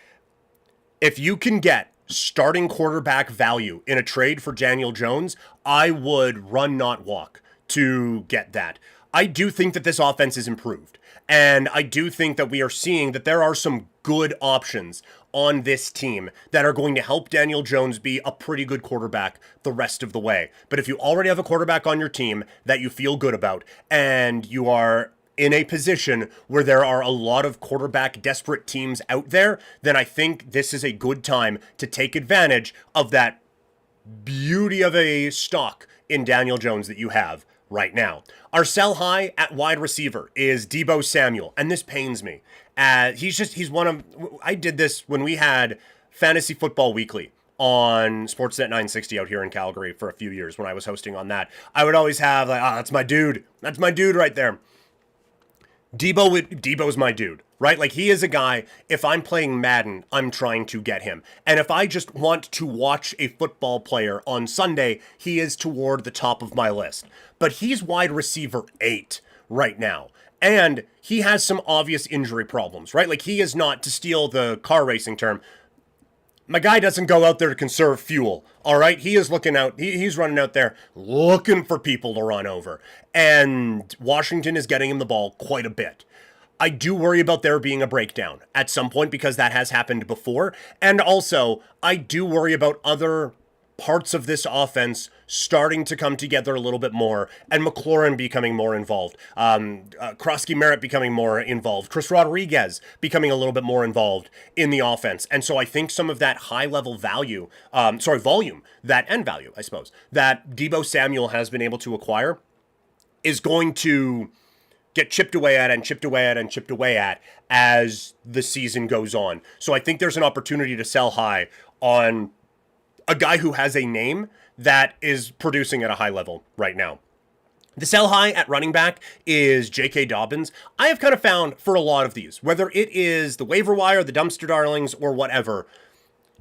If you can get starting quarterback value in a trade for Daniel Jones, I would run, not walk, to get that. I do think that this offense is improved. And I do think that we are seeing that there are some good options on this team that are going to help Daniel Jones be a pretty good quarterback the rest of the way. But if you already have a quarterback on your team that you feel good about, and you are in a position where there are a lot of quarterback desperate teams out there, then I think this is a good time to take advantage of that beauty of a stock in Daniel Jones that you have right now. Our sell high at wide receiver is Deebo Samuel, and this pains me. He's one of, I did this when we had Fantasy Football Weekly on Sportsnet 960 out here in Calgary for a few years when I was hosting on that. I would always have that's my dude. That's my dude right there. Deebo's my dude, right? Like, he is a guy, if I'm playing Madden, I'm trying to get him. And if I just want to watch a football player on Sunday, he is toward the top of my list. But he's wide receiver 8 right now. And he has some obvious injury problems, right? Like, he is not, to steal the car racing term, my guy doesn't go out there to conserve fuel, all right? He is looking out, he's running out there looking for people to run over. And Washington is getting him the ball quite a bit. I do worry about there being a breakdown at some point because that has happened before. And also, I do worry about other parts of this offense starting to come together a little bit more, and McLaurin becoming more involved, Krosky Merritt becoming more involved, Chris Rodriguez becoming a little bit more involved in the offense. And so I think some of that high-level volume, that Deebo Samuel has been able to acquire is going to get chipped away at as the season goes on. So I think there's an opportunity to sell high on a guy who has a name that is producing at a high level right now. The sell high at running back is J.K. Dobbins. I have kind of found for a lot of these, whether it is the waiver wire, the dumpster darlings, or whatever,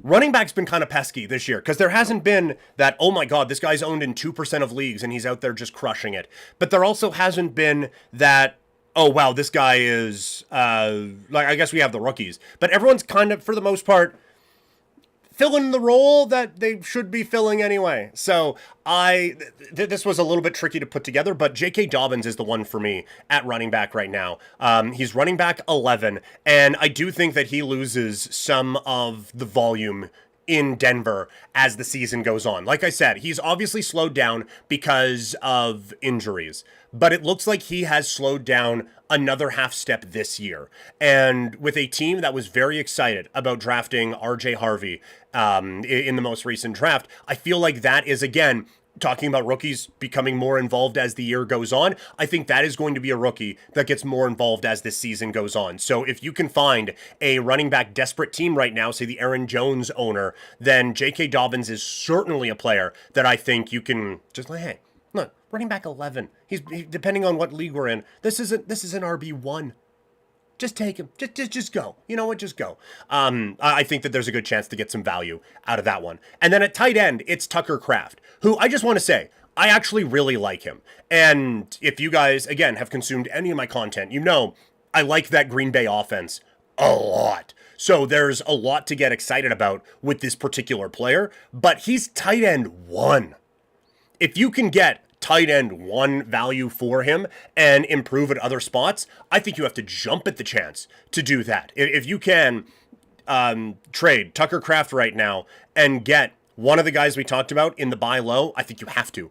running back's been kind of pesky this year because there hasn't been that, oh my God, this guy's owned in 2% of leagues and he's out there just crushing it. But there also hasn't been that, oh wow, this guy is, I guess we have the rookies. But everyone's kind of, for the most part, filling the role that they should be filling anyway. So this was a little bit tricky to put together, but J.K. Dobbins is the one for me at running back right now. He's running back 11, and I do think that he loses some of the volume in Denver as the season goes on. Like I said, he's obviously slowed down because of injuries, but it looks like he has slowed down another half step this year. And with a team that was very excited about drafting RJ Harvey in the most recent draft, I feel like that is, again, talking about rookies becoming more involved as the year goes on, I think that is going to be a rookie that gets more involved as this season goes on. So if you can find a running back desperate team right now, say the Aaron Jones owner, then J.K. Dobbins is certainly a player that I think you can just like, hey, look, running back 11. He's depending on what league we're in. This is an RB1. Just take him. Just go. You know what? Just go. I think that there's a good chance to get some value out of that one. And then at tight end, it's Tucker Kraft, who I just want to say, I actually really like him. And if you guys, again, have consumed any of my content, you know I like that Green Bay offense a lot. So there's a lot to get excited about with this particular player, but he's tight end 1. If you can get tight end 1 value for him and improve at other spots, I think you have to jump at the chance to do that. If you can trade Tucker Kraft right now and get one of the guys we talked about in the buy low, I think you have to.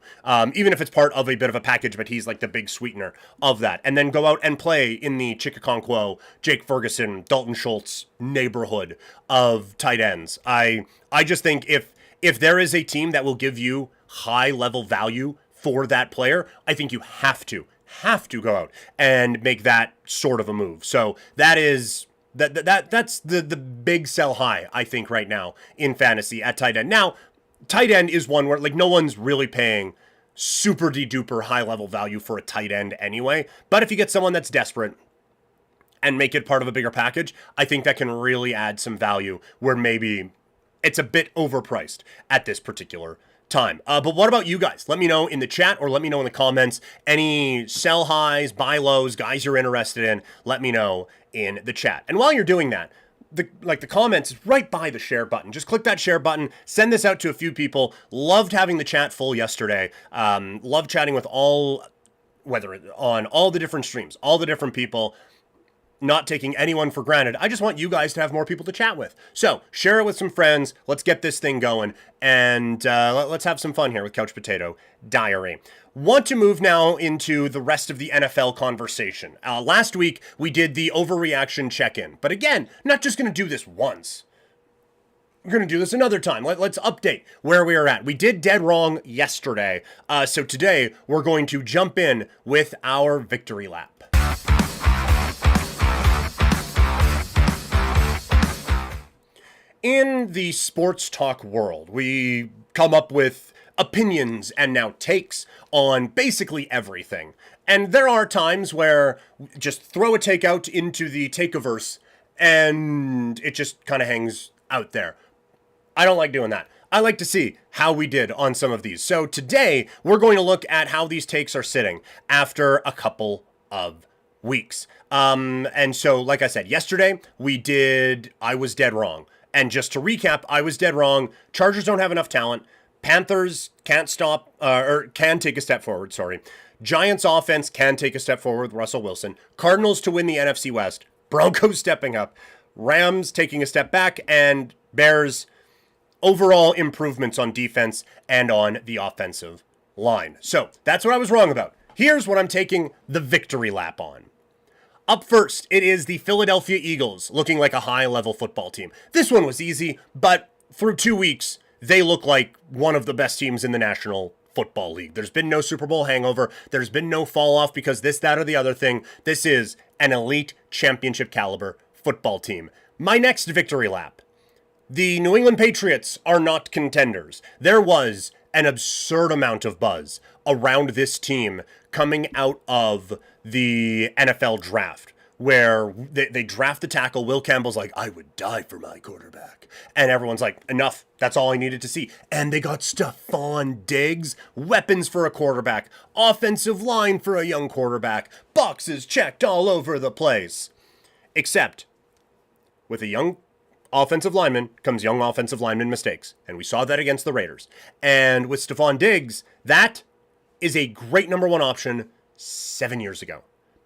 Even if it's part of a bit of a package, but he's like the big sweetener of that. And then go out and play in the Chickaconquo, Jake Ferguson, Dalton Schultz neighborhood of tight ends. I just think if there is a team that will give you high level value for that player, I think you have to go out and make that sort of a move. So that's the big sell high, I think, right now in fantasy at tight end. Now, tight end is one where like no one's really paying super de-duper high level value for a tight end anyway. But if you get someone that's desperate and make it part of a bigger package, I think that can really add some value where maybe it's a bit overpriced at this particular time. But what about you guys? Let me know in the chat or let me know in the comments any sell highs, buy lows, guys you're interested in. Let me know in the chat. And while you're doing that, the comments is right by the share button. Just click that share button. Send this out to a few people. Loved having the chat full yesterday. Loved chatting with whether on all the different streams, all the different people. Not taking anyone for granted. I just want you guys to have more people to chat with. So share it with some friends. Let's get this thing going. And let's have some fun here with Couch Potato Diary. Want to move now into the rest of the NFL conversation. Last week, we did the Overreaction Check-In. But again, not just going to do this once. We're going to do this another time. Let's update where we are at. We did dead wrong yesterday. So today, we're going to jump in with our victory lap. In the sports talk world, we come up with opinions and now takes on basically everything. And there are times where just throw a take out into the takeaverse and it just kind of hangs out there. I don't like doing that. I like to see how we did on some of these. So today, we're going to look at how these takes are sitting after a couple of weeks. And so, like I said, yesterday, I was dead wrong. And just to recap, I was dead wrong. Chargers don't have enough talent. Panthers can't can take a step forward, sorry. Giants offense can take a step forward with Russell Wilson. Cardinals to win the NFC West. Broncos stepping up. Rams taking a step back. And Bears overall improvements on defense and on the offensive line. So that's what I was wrong about. Here's what I'm taking the victory lap on. Up first, it is the Philadelphia Eagles, looking like a high-level football team. This one was easy, but through 2 weeks, they look like one of the best teams in the National Football League. There's been no Super Bowl hangover. There's been no fall-off because this, that, or the other thing. This is an elite championship-caliber football team. My next victory lap. The New England Patriots are not contenders. There was an absurd amount of buzz around this team coming out of the NFL draft, where they draft the tackle. Will Campbell's like, I would die for my quarterback. And everyone's like, enough. That's all I needed to see. And they got Stephon Diggs, weapons for a quarterback, offensive line for a young quarterback, boxes checked all over the place. Except with a young offensive lineman comes young offensive lineman mistakes. And we saw that against the Raiders. And with Stephon Diggs, that is a great number one option 7 years ago.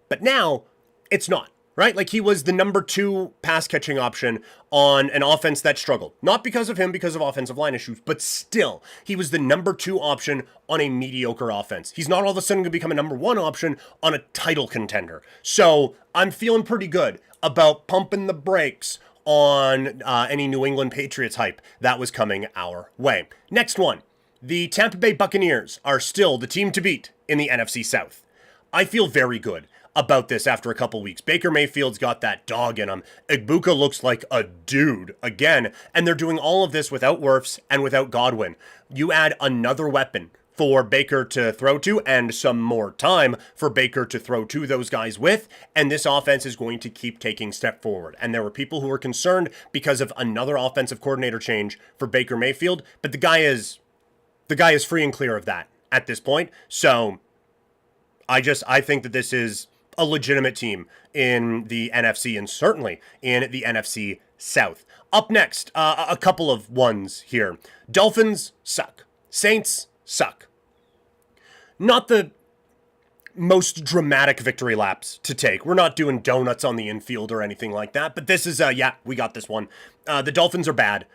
But now, it's not. Right? Like, he was the number 2 pass catching option on an offense that struggled. Not because of him, because of offensive line issues, but still, he was the number 2 option on a mediocre offense. He's not all of a sudden going to become a number 1 option on a title contender. So I'm feeling pretty good about pumping the brakes on any New England Patriots hype that was coming our way. Next one. The Tampa Bay Buccaneers are still the team to beat in the NFC South. I feel very good about this after a couple weeks. Baker Mayfield's got that dog in him. Igbuka looks like a dude again, and they're doing all of this without Wirfs and without Godwin. You add another weapon for Baker to throw to and some more time for Baker to throw to those guys with, and this offense is going to keep taking step forward. And there were people who were concerned because of another offensive coordinator change for Baker Mayfield, but the guy is free and clear of that at this point. So I think that this is a legitimate team in the NFC and certainly in the NFC South. Up next, a couple of ones here. Dolphins suck. Saints suck. Not the most dramatic victory laps to take. We're not doing donuts on the infield or anything like that, but this is, we got this one. The Dolphins are bad.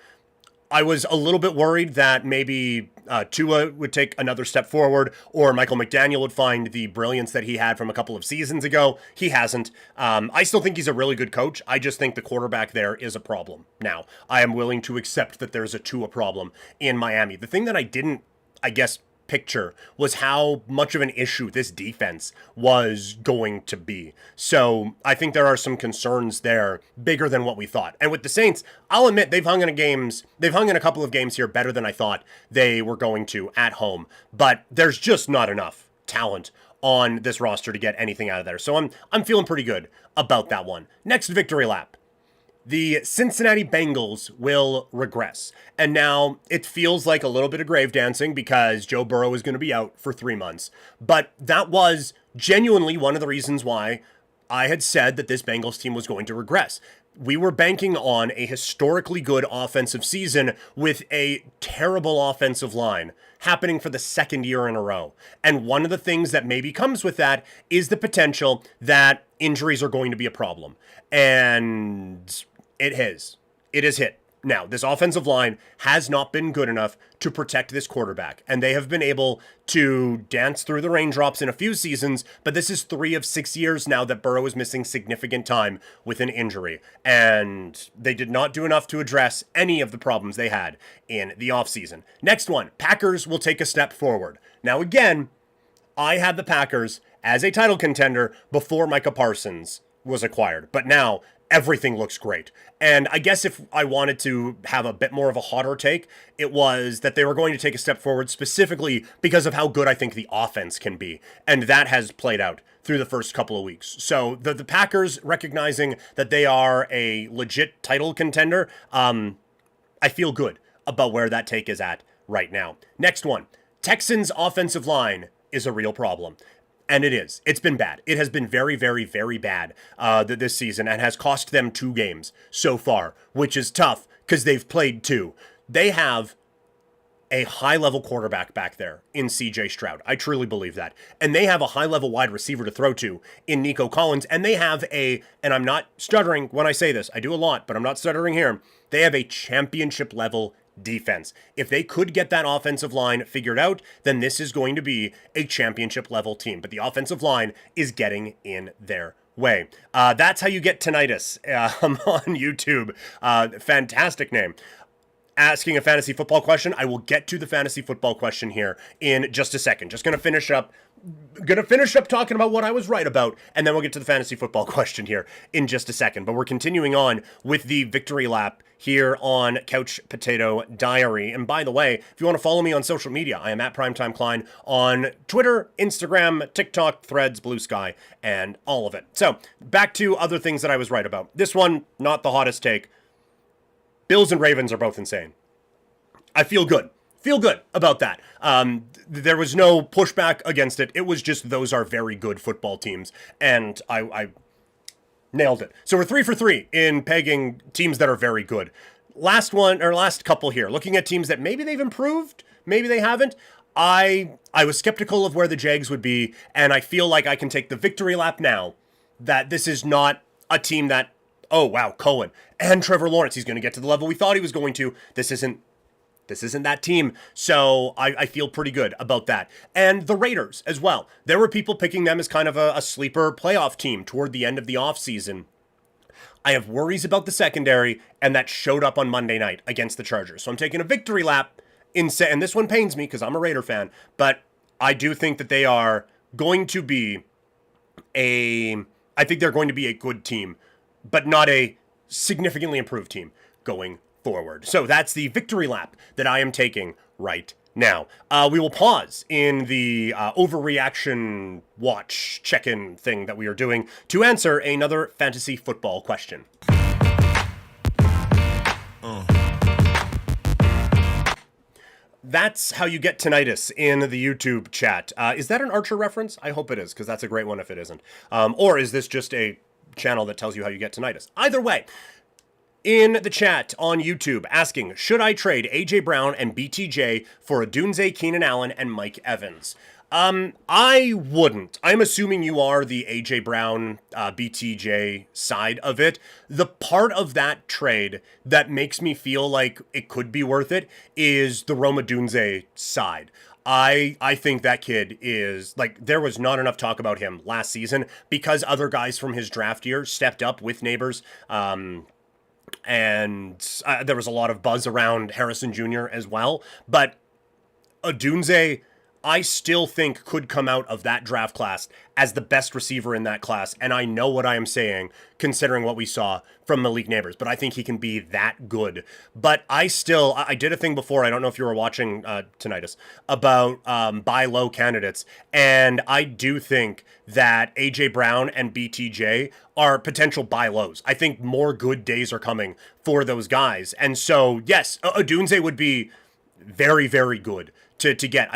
I was a little bit worried that maybe Tua would take another step forward or Michael McDaniel would find the brilliance that he had from a couple of seasons ago. He hasn't. I still think he's a really good coach. I just think the quarterback there is a problem. Now, I am willing to accept that there's a Tua problem in Miami. The thing that I didn't, picture was how much of an issue this defense was going to be. So I think there are some concerns there bigger than what we thought. And with the Saints, I'll admit they've hung in a couple of games here better than I thought they were going to at home, but there's just not enough talent on this roster to get anything out of there. So I'm feeling pretty good about that one. Next victory lap. The Cincinnati Bengals will regress. And now it feels like a little bit of grave dancing because Joe Burrow is going to be out for 3 months. But that was genuinely one of the reasons why I had said that this Bengals team was going to regress. We were banking on a historically good offensive season with a terrible offensive line happening for the second year in a row. And one of the things that maybe comes with that is the potential that injuries are going to be a problem. And it has hit. Now, this offensive line has not been good enough to protect this quarterback, and they have been able to dance through the raindrops in a few seasons, but this is 3 of 6 years now that Burrow is missing significant time with an injury, and they did not do enough to address any of the problems they had in the offseason. Next one, Packers will take a step forward. Now, again, I had the Packers as a title contender before Micah Parsons was acquired, but now everything looks great. And I guess if I wanted to have a bit more of a hotter take, it was that they were going to take a step forward specifically because of how good I think the offense can be. And that has played out through the first couple of weeks. So the Packers recognizing that they are a legit title contender, I feel good about where that take is at right now. Next one, Texans offensive line is a real problem. And it is. It's been bad. It has been very, very, very bad this season and has cost them 2 games so far, which is tough because they've played 2. They have a high-level quarterback back there in C.J. Stroud. I truly believe that. And they have a high-level wide receiver to throw to in Nico Collins. And they have and I'm not stuttering when I say this. I do a lot, but I'm not stuttering here. They have a championship-level defense. If they could get that offensive line figured out, then this is going to be a championship level team. But the offensive line is getting in their way. That's how you get tinnitus on YouTube. Fantastic name. Asking a fantasy football question. I will get to the fantasy football question here in just a second. Just going to finish up talking about what I was right about, and then we'll get to the fantasy football question here in just a second. But we're continuing on with the victory lap here on Couch Potato Diary. And by the way, if you want to follow me on social media, I am at Primetime Klein on Twitter, Instagram, TikTok, Threads, Blue Sky, and all of it. So back to other things that I was right about. This one, not the hottest take. Bills and Ravens are both insane. I feel good. Feel good about that. There was no pushback against it. It was just those are very good football teams. And I Nailed it. So we're 3 for 3 in pegging teams that are very good. Last couple here. Looking at teams that maybe they've improved, maybe they haven't. I was skeptical of where the Jags would be, and I feel like I can take the victory lap now that this is not a team that, oh wow, Cohen and Trevor Lawrence, he's going to get to the level we thought he was going to. This isn't that team. So I feel pretty good about that. And the Raiders as well. There were people picking them as kind of a sleeper playoff team toward the end of the offseason. I have worries about the secondary, and that showed up on Monday night against the Chargers. So I'm taking a victory lap, and this one pains me because I'm a Raider fan, but I do think that they are going to be I think they're going to be a good team, but not a significantly improved team going forward. So that's the victory lap that I am taking right now. We will pause in the overreaction watch check-in thing that we are doing to answer another fantasy football question. That's how you get tinnitus in the YouTube chat. Is that an Archer reference? I hope it is, because that's a great one if it isn't. Or is this just a channel that tells you how you get tinnitus? Either way, in the chat on YouTube asking, should I trade A.J. Brown and BTJ for Odunze, Keenan Allen, and Mike Evans? I wouldn't. I'm assuming you are the A.J. Brown, BTJ side of it. The part of that trade that makes me feel like it could be worth it is the Rome Odunze side. I think that kid is, like, there was not enough talk about him last season because other guys from his draft year stepped up with Neighbors. And there was a lot of buzz around Harrison Jr. as well. But Odunze, I still think could come out of that draft class as the best receiver in that class. And I know what I am saying, considering what we saw from Malik Neighbors. But I think he can be that good. But I did a thing before, I don't know if you were watching Tinnitus, about buy low candidates. And I do think that A.J. Brown and BTJ are potential buy lows. I think more good days are coming for those guys. And so, yes, Odunze would be very, very good to get.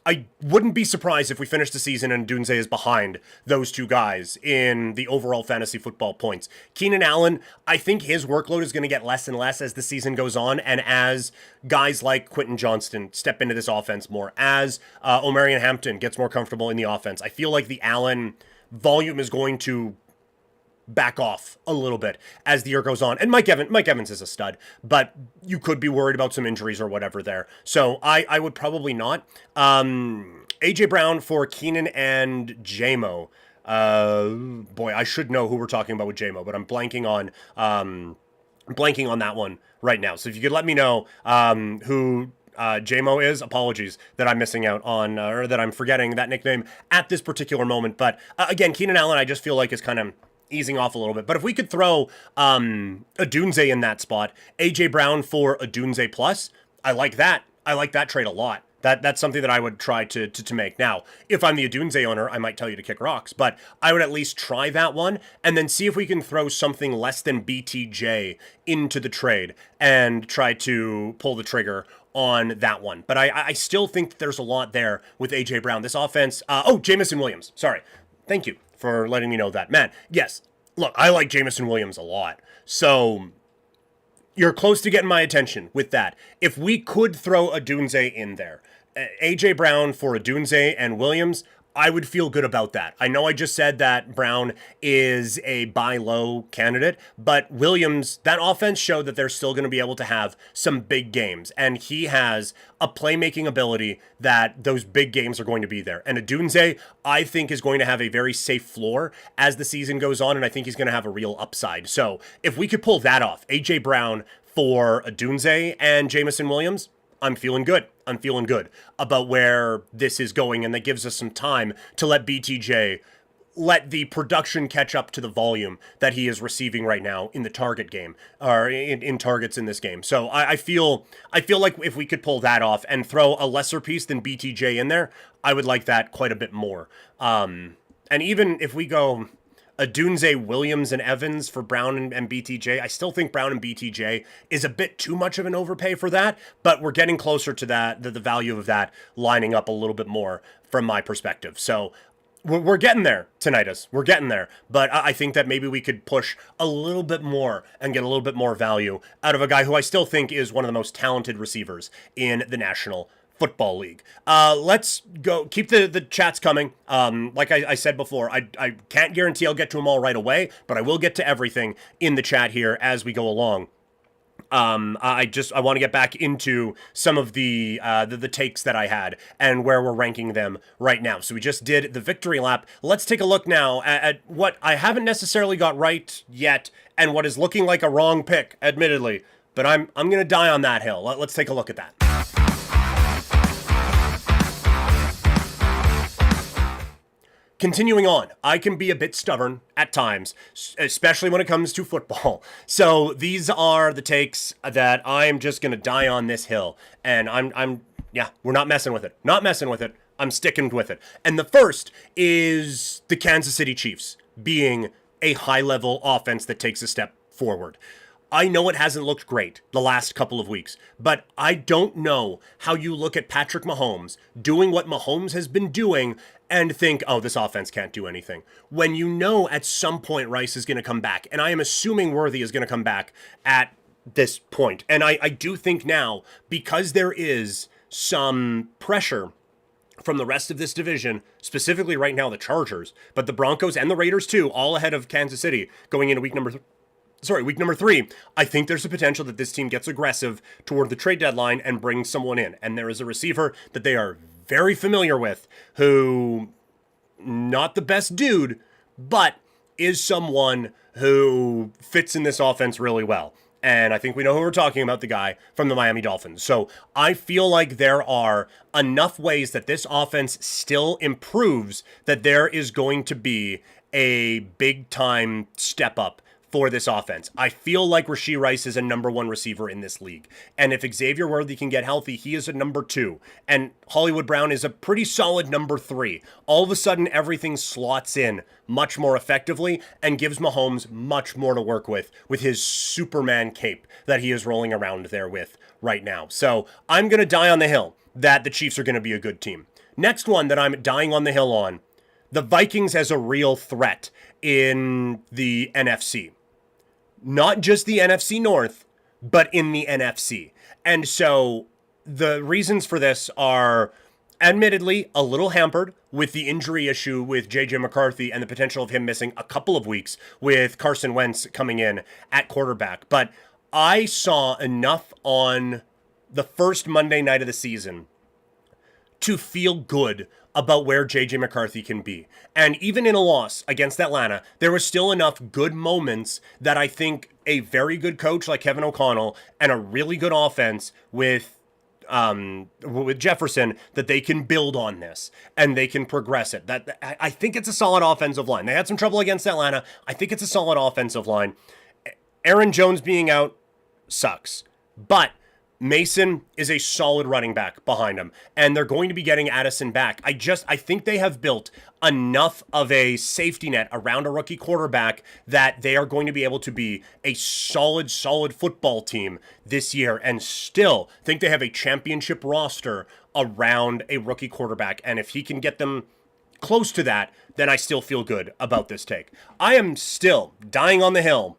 I wouldn't be surprised if we finish the season and Odunze is behind those two guys in the overall fantasy football points. Keenan Allen, I think his workload is going to get less and less as the season goes on, and as guys like Quentin Johnston step into this offense more, as Omarion Hampton gets more comfortable in the offense. I feel like the Allen volume is going to back off a little bit as the year goes on. And Mike Evans is a stud, but you could be worried about some injuries or whatever there. So I would probably not. A.J. Brown for Keenan and JMO. Boy, I should know who we're talking about with JMO, but I'm blanking on that one right now. So if you could let me know who JMO is, apologies that I'm missing out on, or that I'm forgetting that nickname at this particular moment. But again, Keenan Allen, I just feel like is kind of easing off a little bit. But if we could throw Odunze in that spot, A.J. Brown for Odunze plus, I like that. I like that trade a lot. That's something that I would try to make. Now, if I'm the Odunze owner, I might tell you to kick rocks, but I would at least try that one and then see if we can throw something less than BTJ into the trade and try to pull the trigger on that one. But I still think that there's a lot there with A.J. Brown. This offense, Jamison Williams. Sorry. Thank you for letting me know that. Man, yes, look, I like Jamison Williams a lot. So you're close to getting my attention with that. If we could throw Odunze in there, A.J. Brown for Odunze and Williams, I would feel good about that. I know I just said that Brown is a buy low candidate, but Williams, that offense showed that they're still going to be able to have some big games, and he has a playmaking ability that those big games are going to be there. And Odunze, I think, is going to have a very safe floor as the season goes on, and I think he's going to have a real upside. So if we could pull that off, A.J. Brown for Odunze and Jamison Williams, I'm feeling good. I'm feeling good about where this is going, and that gives us some time to let BTJ let the production catch up to the volume that he is receiving right now in the target game, or in targets in this game. So I feel like if we could pull that off and throw a lesser piece than BTJ in there, I would like that quite a bit more. And even if we go Odunze, Williams, and Evans for Brown and BTJ, I still think Brown and BTJ is a bit too much of an overpay for that, but we're getting closer to that, the value of that lining up a little bit more from my perspective. So we're getting there, tinnitus. We're getting there. But I think that maybe we could push a little bit more and get a little bit more value out of a guy who I still think is one of the most talented receivers in the National Football League. Let's go. Keep the chats coming. Like I said before, I can't guarantee I'll get to them all right away, but I will get to everything in the chat here as we go along. I want to get back into some of the takes that I had and where we're ranking them right now. So we just did the victory lap. Let's take a look now at what I haven't necessarily got right yet and what is looking like a wrong pick, admittedly. But I'm going to die on that hill. Let's take a look at that. Continuing on, I can be a bit stubborn at times, especially when it comes to football. So these are the takes that I'm just going to die on this hill. And we're not messing with it. Not messing with it. I'm sticking with it. And the first is the Kansas City Chiefs being a high-level offense that takes a step forward. I know it hasn't looked great the last couple of weeks, but I don't know how you look at Patrick Mahomes doing what Mahomes has been doing and think, oh, this offense can't do anything. When you know at some point Rice is going to come back, and I am assuming Worthy is going to come back at this point. And I do think now, because there is some pressure from the rest of this division, specifically right now the Chargers, but the Broncos and the Raiders too, all ahead of Kansas City going into week number 3, I think there's a potential that this team gets aggressive toward the trade deadline and brings someone in. And there is a receiver that they are very familiar with who, not the best dude, but is someone who fits in this offense really well. And I think we know who we're talking about, the guy from the Miami Dolphins. So I feel like there are enough ways that this offense still improves that there is going to be a big-time step up for this offense. I feel like Rashee Rice is a number 1 receiver in this league. And if Xavier Worthy can get healthy, he is a number 2. And Hollywood Brown is a pretty solid number 3. All of a sudden, everything slots in much more effectively and gives Mahomes much more to work with his Superman cape that he is rolling around there with right now. So I'm going to die on the hill that the Chiefs are going to be a good team. Next one that I'm dying on the hill on, the Vikings as a real threat in the NFC. Not just the NFC North, but in the NFC. And so the reasons for this are admittedly a little hampered with the injury issue with J.J. McCarthy and the potential of him missing a couple of weeks with Carson Wentz coming in at quarterback. But I saw enough on the first Monday night of the season to feel good about where J.J. McCarthy can be. And even in a loss against Atlanta, there was still enough good moments that I think a very good coach like Kevin O'Connell and a really good offense with Jefferson, that they can build on this and they can progress it. That I think it's a solid offensive line. They had some trouble against Atlanta. I think it's a solid offensive line. Aaron Jones being out sucks, but Mason is a solid running back behind him, and they're going to be getting Addison back. I think they have built enough of a safety net around a rookie quarterback that they are going to be able to be a solid football team this year, and still think they have a championship roster around a rookie quarterback. And if he can get them close to that, then I still feel good about this take. I am still dying on the hill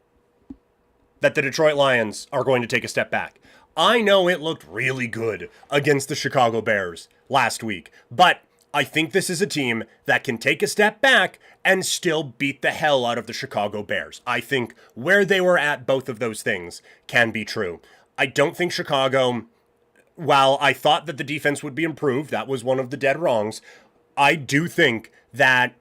that the Detroit Lions are going to take a step back. I know it looked really good against the Chicago Bears last week, but I think this is a team that can take a step back and still beat the hell out of the Chicago Bears. I think where they were at, both of those things can be true. I don't think Chicago, while I thought that the defense would be improved, that was one of the dead wrongs, I do think that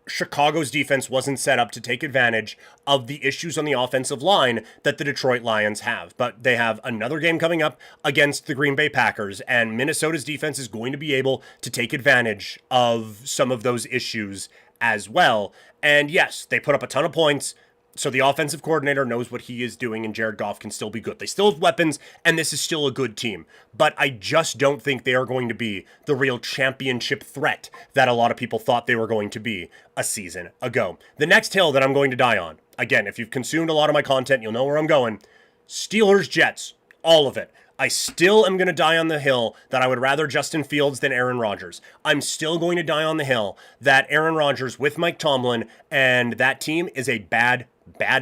Chicago's defense wasn't set up to take advantage of the issues on the offensive line that the Detroit Lions have. But they have another game coming up against the Green Bay Packers, and Minnesota's defense is going to be able to take advantage of some of those issues as well. And yes, they put up a ton of points, so the offensive coordinator knows what he is doing, and Jared Goff can still be good. They still have weapons, and this is still a good team. But I just don't think they are going to be the real championship threat that a lot of people thought they were going to be a season ago. The next hill that I'm going to die on, again, if you've consumed a lot of my content, you'll know where I'm going. Steelers, Jets, all of it. I still am going to die on the hill that I would rather Justin Fields than Aaron Rodgers. I'm still going to die on the hill that Aaron Rodgers with Mike Tomlin and that team is a bad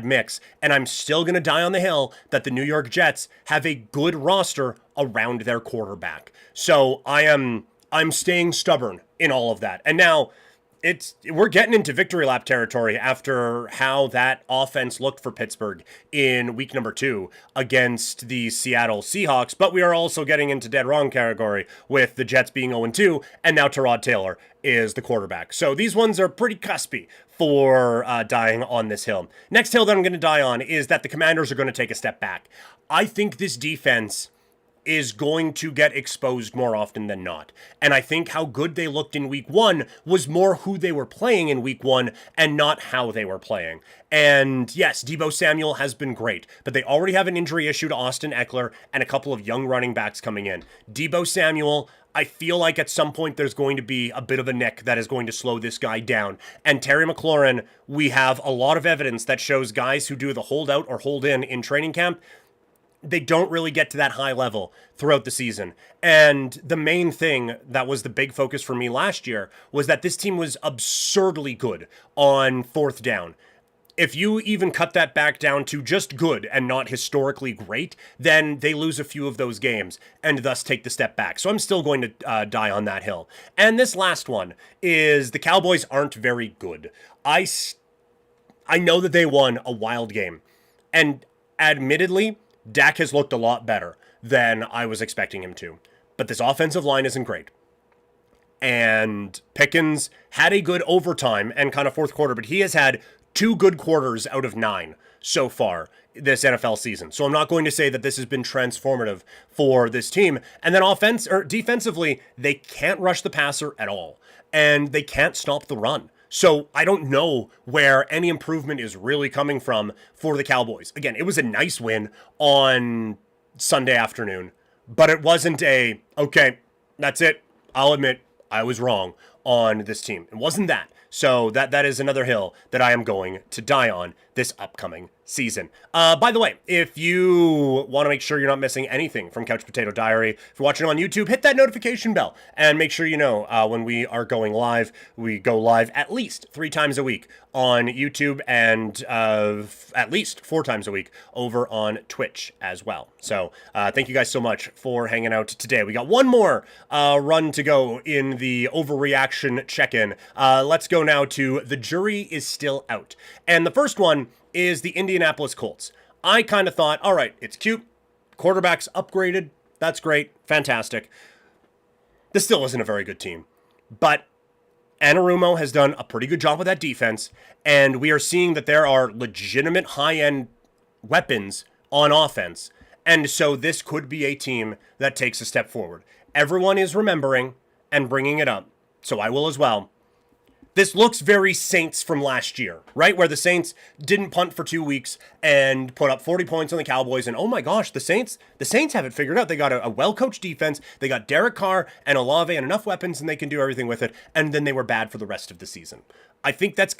mix. And I'm still going to die on the hill that the New York Jets have a good roster around their quarterback. So I'm staying stubborn in all of that. And now we're getting into victory lap territory after how that offense looked for Pittsburgh in week number 2 against the Seattle Seahawks, but we are also getting into dead wrong category with the Jets being 0-2, and now Tyrod Taylor is the quarterback. So these ones are pretty cuspy for dying on this hill. Next hill that I'm going to die on is that the Commanders are going to take a step back. I think this defense is going to get exposed more often than not. And I think how good they looked in week 1 was more who they were playing in week 1 and not how they were playing. And yes, Deebo Samuel has been great, but they already have an injury issue to Austin Eckler and a couple of young running backs coming in. Deebo Samuel, I feel like at some point there's going to be a bit of a nick that is going to slow this guy down. And Terry McLaurin, we have a lot of evidence that shows guys who do the hold out or hold in training camp, they don't really get to that high level throughout the season. And the main thing that was the big focus for me last year was that this team was absurdly good on fourth down. If you even cut that back down to just good and not historically great, then they lose a few of those games and thus take the step back. So I'm still going to die on that hill. And this last one is the Cowboys aren't very good. I know that they won a wild game. And admittedly, Dak has looked a lot better than I was expecting him to. But this offensive line isn't great. And Pickens had a good overtime and kind of fourth quarter, but he has had 2 good quarters out of 9 so far this NFL season. So I'm not going to say that this has been transformative for this team. And then defensively, they can't rush the passer at all. And they can't stop the run. So I don't know where any improvement is really coming from for the Cowboys. Again, it was a nice win on Sunday afternoon, but it wasn't okay, that's it. I'll admit I was wrong on this team. It wasn't that. So that is another hill that I am going to die on this upcoming season. By the way, if you want to make sure you're not missing anything from Couch Potato Diary, if you're watching on YouTube, hit that notification bell and make sure you know when we are going live. We go live at least 3 times a week on YouTube and at least 4 times a week over on Twitch as well. So thank you guys so much for hanging out today. We got one more run to go in the Overreaction Check-In. Let's go now to The Jury is Still Out. And the first one is the Indianapolis Colts. I kind of thought, all right, it's cute. Quarterback's upgraded. That's great. Fantastic. This still isn't a very good team. But Anarumo has done a pretty good job with that defense, and we are seeing that there are legitimate high-end weapons on offense. And so this could be a team that takes a step forward. Everyone is remembering and bringing it up, so I will as well. This looks very Saints from last year, right? Where the Saints didn't punt for 2 weeks and put up 40 points on the Cowboys. And oh my gosh, the Saints have it figured out. They got a well-coached defense. They got Derek Carr and Olave and enough weapons, and they can do everything with it. And then they were bad for the rest of the season. I think that's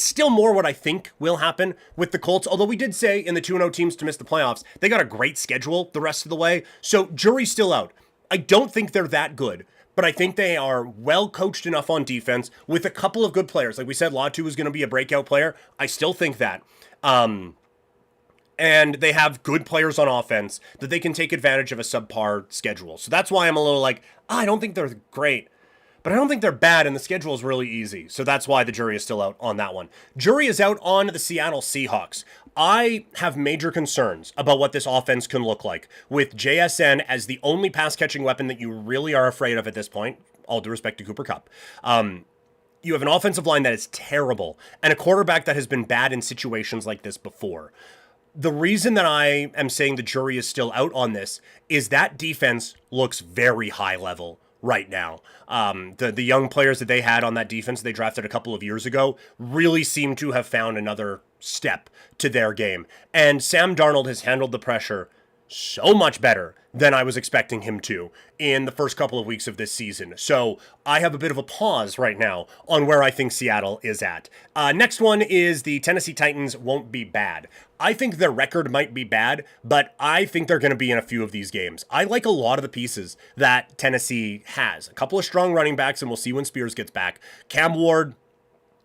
still more what I think will happen with the Colts. Although we did say in the 2-0 teams to miss the playoffs, they got a great schedule the rest of the way. So jury's still out. I don't think they're that good. But I think they are well coached enough on defense with a couple of good players. Like we said, Latu is going to be a breakout player. I still think that. And they have good players on offense that they can take advantage of a subpar schedule. So that's why I'm a little like, I don't think they're great. But I don't think they're bad, and the schedule is really easy. So that's why the jury is still out on that one. Jury is out on the Seattle Seahawks. I have major concerns about what this offense can look like with JSN as the only pass-catching weapon that you really are afraid of at this point, all due respect to Cooper Kupp. You have an offensive line that is terrible and a quarterback that has been bad in situations like this before. The reason that I am saying the jury is still out on this is that defense looks very high level right now. The young players that they had on that defense they drafted a couple of years ago really seem to have found another step to their game. And Sam Darnold has handled the pressure so much better than I was expecting him to in the first couple of weeks of this season. So I have a bit of a pause right now on where I think Seattle is at. Next one is the Tennessee Titans won't be bad. I think their record might be bad, but I think they're going to be in a few of these games. I like a lot of the pieces that Tennessee has. A couple of strong running backs, and we'll see when Spears gets back. Cam Ward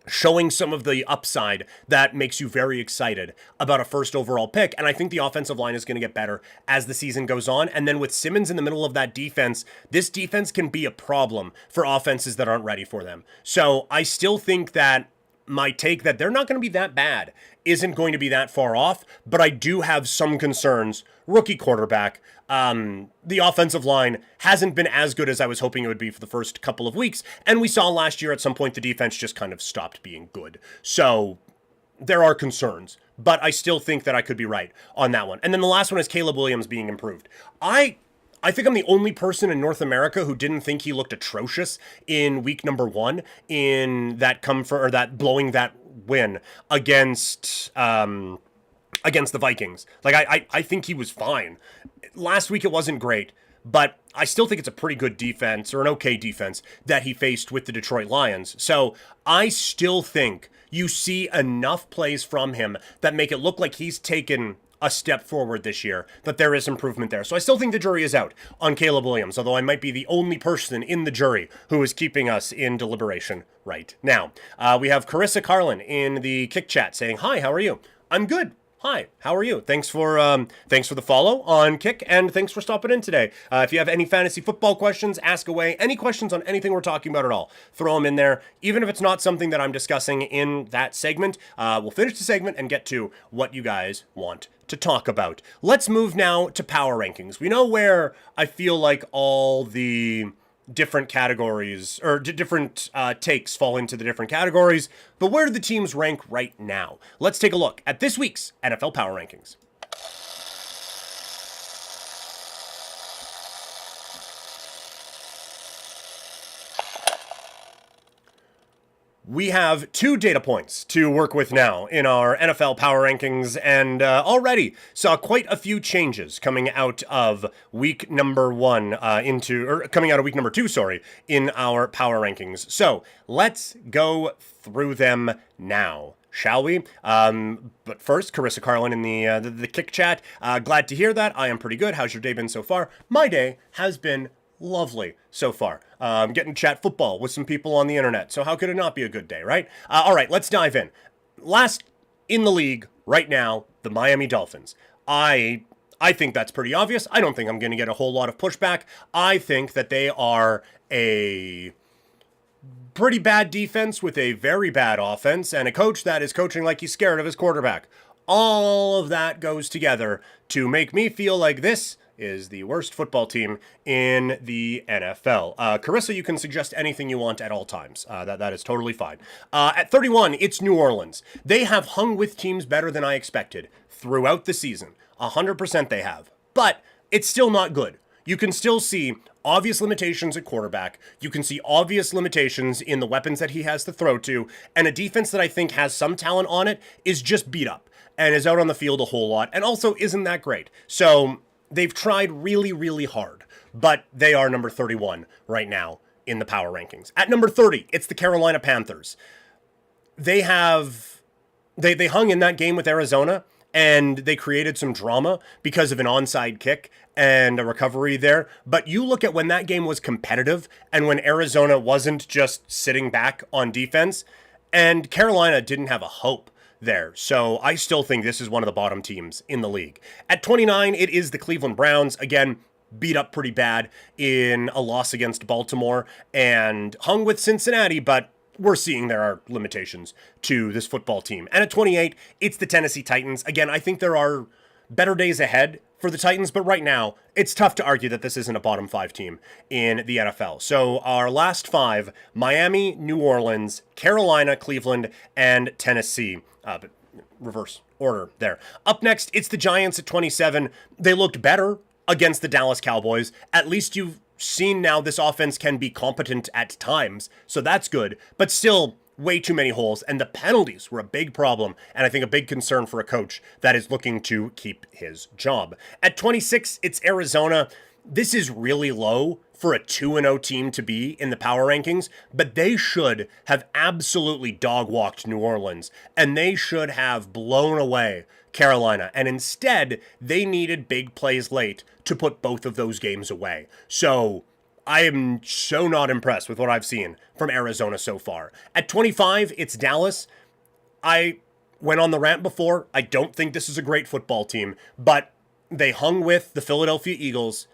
showing some of the upside that makes you very excited about a first overall pick. And I think the offensive line is going to get better as the season goes on. And then with Simmons in the middle of that defense, this defense can be a problem for offenses that aren't ready for them. So I still think that my take that they're not going to be that bad isn't going to be that far off, but I do have some concerns. Rookie quarterback, the offensive line hasn't been as good as I was hoping it would be for the first couple of weeks, and we saw last year at some point the defense just kind of stopped being good. So there are concerns, but I still think that I could be right on that one. And then the last one is Caleb Williams being improved. I think I'm the only person in North America who didn't think he looked atrocious in week number 1 in that blowing that win against the Vikings. Like I think he was fine. Last week it wasn't great, but I still think it's a pretty good defense, or an okay defense, that he faced with the Detroit Lions. So I still think you see enough plays from him that make it look like he's taken a step forward this year, that there is improvement there. So I still think the jury is out on Caleb Williams, although I might be the only person in the jury who is keeping us in deliberation right now. We have Carissa Carlin in the Kick Chat saying, "Hi, how are you?" I'm good. Hi, how are you? Thanks for the follow on Kick, and thanks for stopping in today. If you have any fantasy football questions, ask away. Any questions on anything we're talking about at all, throw them in there. Even if it's not something that I'm discussing in that segment, we'll finish the segment and get to what you guys want to talk about. Let's move now to power rankings. We know where I feel like all the different categories or different takes fall into the different categories, but where do the teams rank right now? Let's take a look at this week's NFL Power Rankings. We have 2 data points to work with now in our NFL Power Rankings, and already saw quite a few changes coming out of week number 1 coming out of week number 2, in our Power Rankings. So let's go through them now, shall we? But first, Carissa Carlin in the Kick Chat. Glad to hear that. I am pretty good. How's your day been so far? My day has been lovely so far. Getting to chat football with some people on the internet. So how could it not be a good day, right? All right, let's dive in. Last in the league right now, the Miami Dolphins. I think that's pretty obvious. I don't think I'm going to get a whole lot of pushback. I think that they are a pretty bad defense with a very bad offense and a coach that is coaching like he's scared of his quarterback. All of that goes together to make me feel like this is the worst football team in the NFL. Carissa, you can suggest anything you want at all times. That is totally fine. At 31, it's New Orleans. They have hung with teams better than I expected throughout the season. 100% they have. But it's still not good. You can still see obvious limitations at quarterback. You can see obvious limitations in the weapons that he has to throw to. And a defense that I think has some talent on it is just beat up and is out on the field a whole lot and also isn't that great. So they've tried really, really hard, but they are number 31 right now in the power rankings. At number 30, it's the Carolina Panthers. They hung in that game with Arizona, and they created some drama because of an onside kick and a recovery there. But you look at when that game was competitive and when Arizona wasn't just sitting back on defense, and Carolina didn't have a hope there. So I still think this is one of the bottom teams in the league. At 29, it is the Cleveland Browns. Again, beat up pretty bad in a loss against Baltimore and hung with Cincinnati, but we're seeing there are limitations to this football team. And at 28, it's the Tennessee Titans. Again, I think there are better days ahead for the Titans, but right now, it's tough to argue that this isn't a bottom 5 team in the NFL. So our last 5, Miami, New Orleans, Carolina, Cleveland, and Tennessee. But reverse order there. Up next, it's the Giants at 27. They looked better against the Dallas Cowboys. At least you've seen now this offense can be competent at times, so that's good. But still, way too many holes, and the penalties were a big problem, and I think a big concern for a coach that is looking to keep his job. At 26, it's Arizona. This is really low for a 2-0 team to be in the power rankings, but they should have absolutely dog-walked New Orleans, and they should have blown away Carolina, and instead, they needed big plays late to put both of those games away. So I am so not impressed with what I've seen from Arizona so far. At 25, it's Dallas. I went on the rant before. I don't think this is a great football team, but they hung with the Philadelphia Eagles,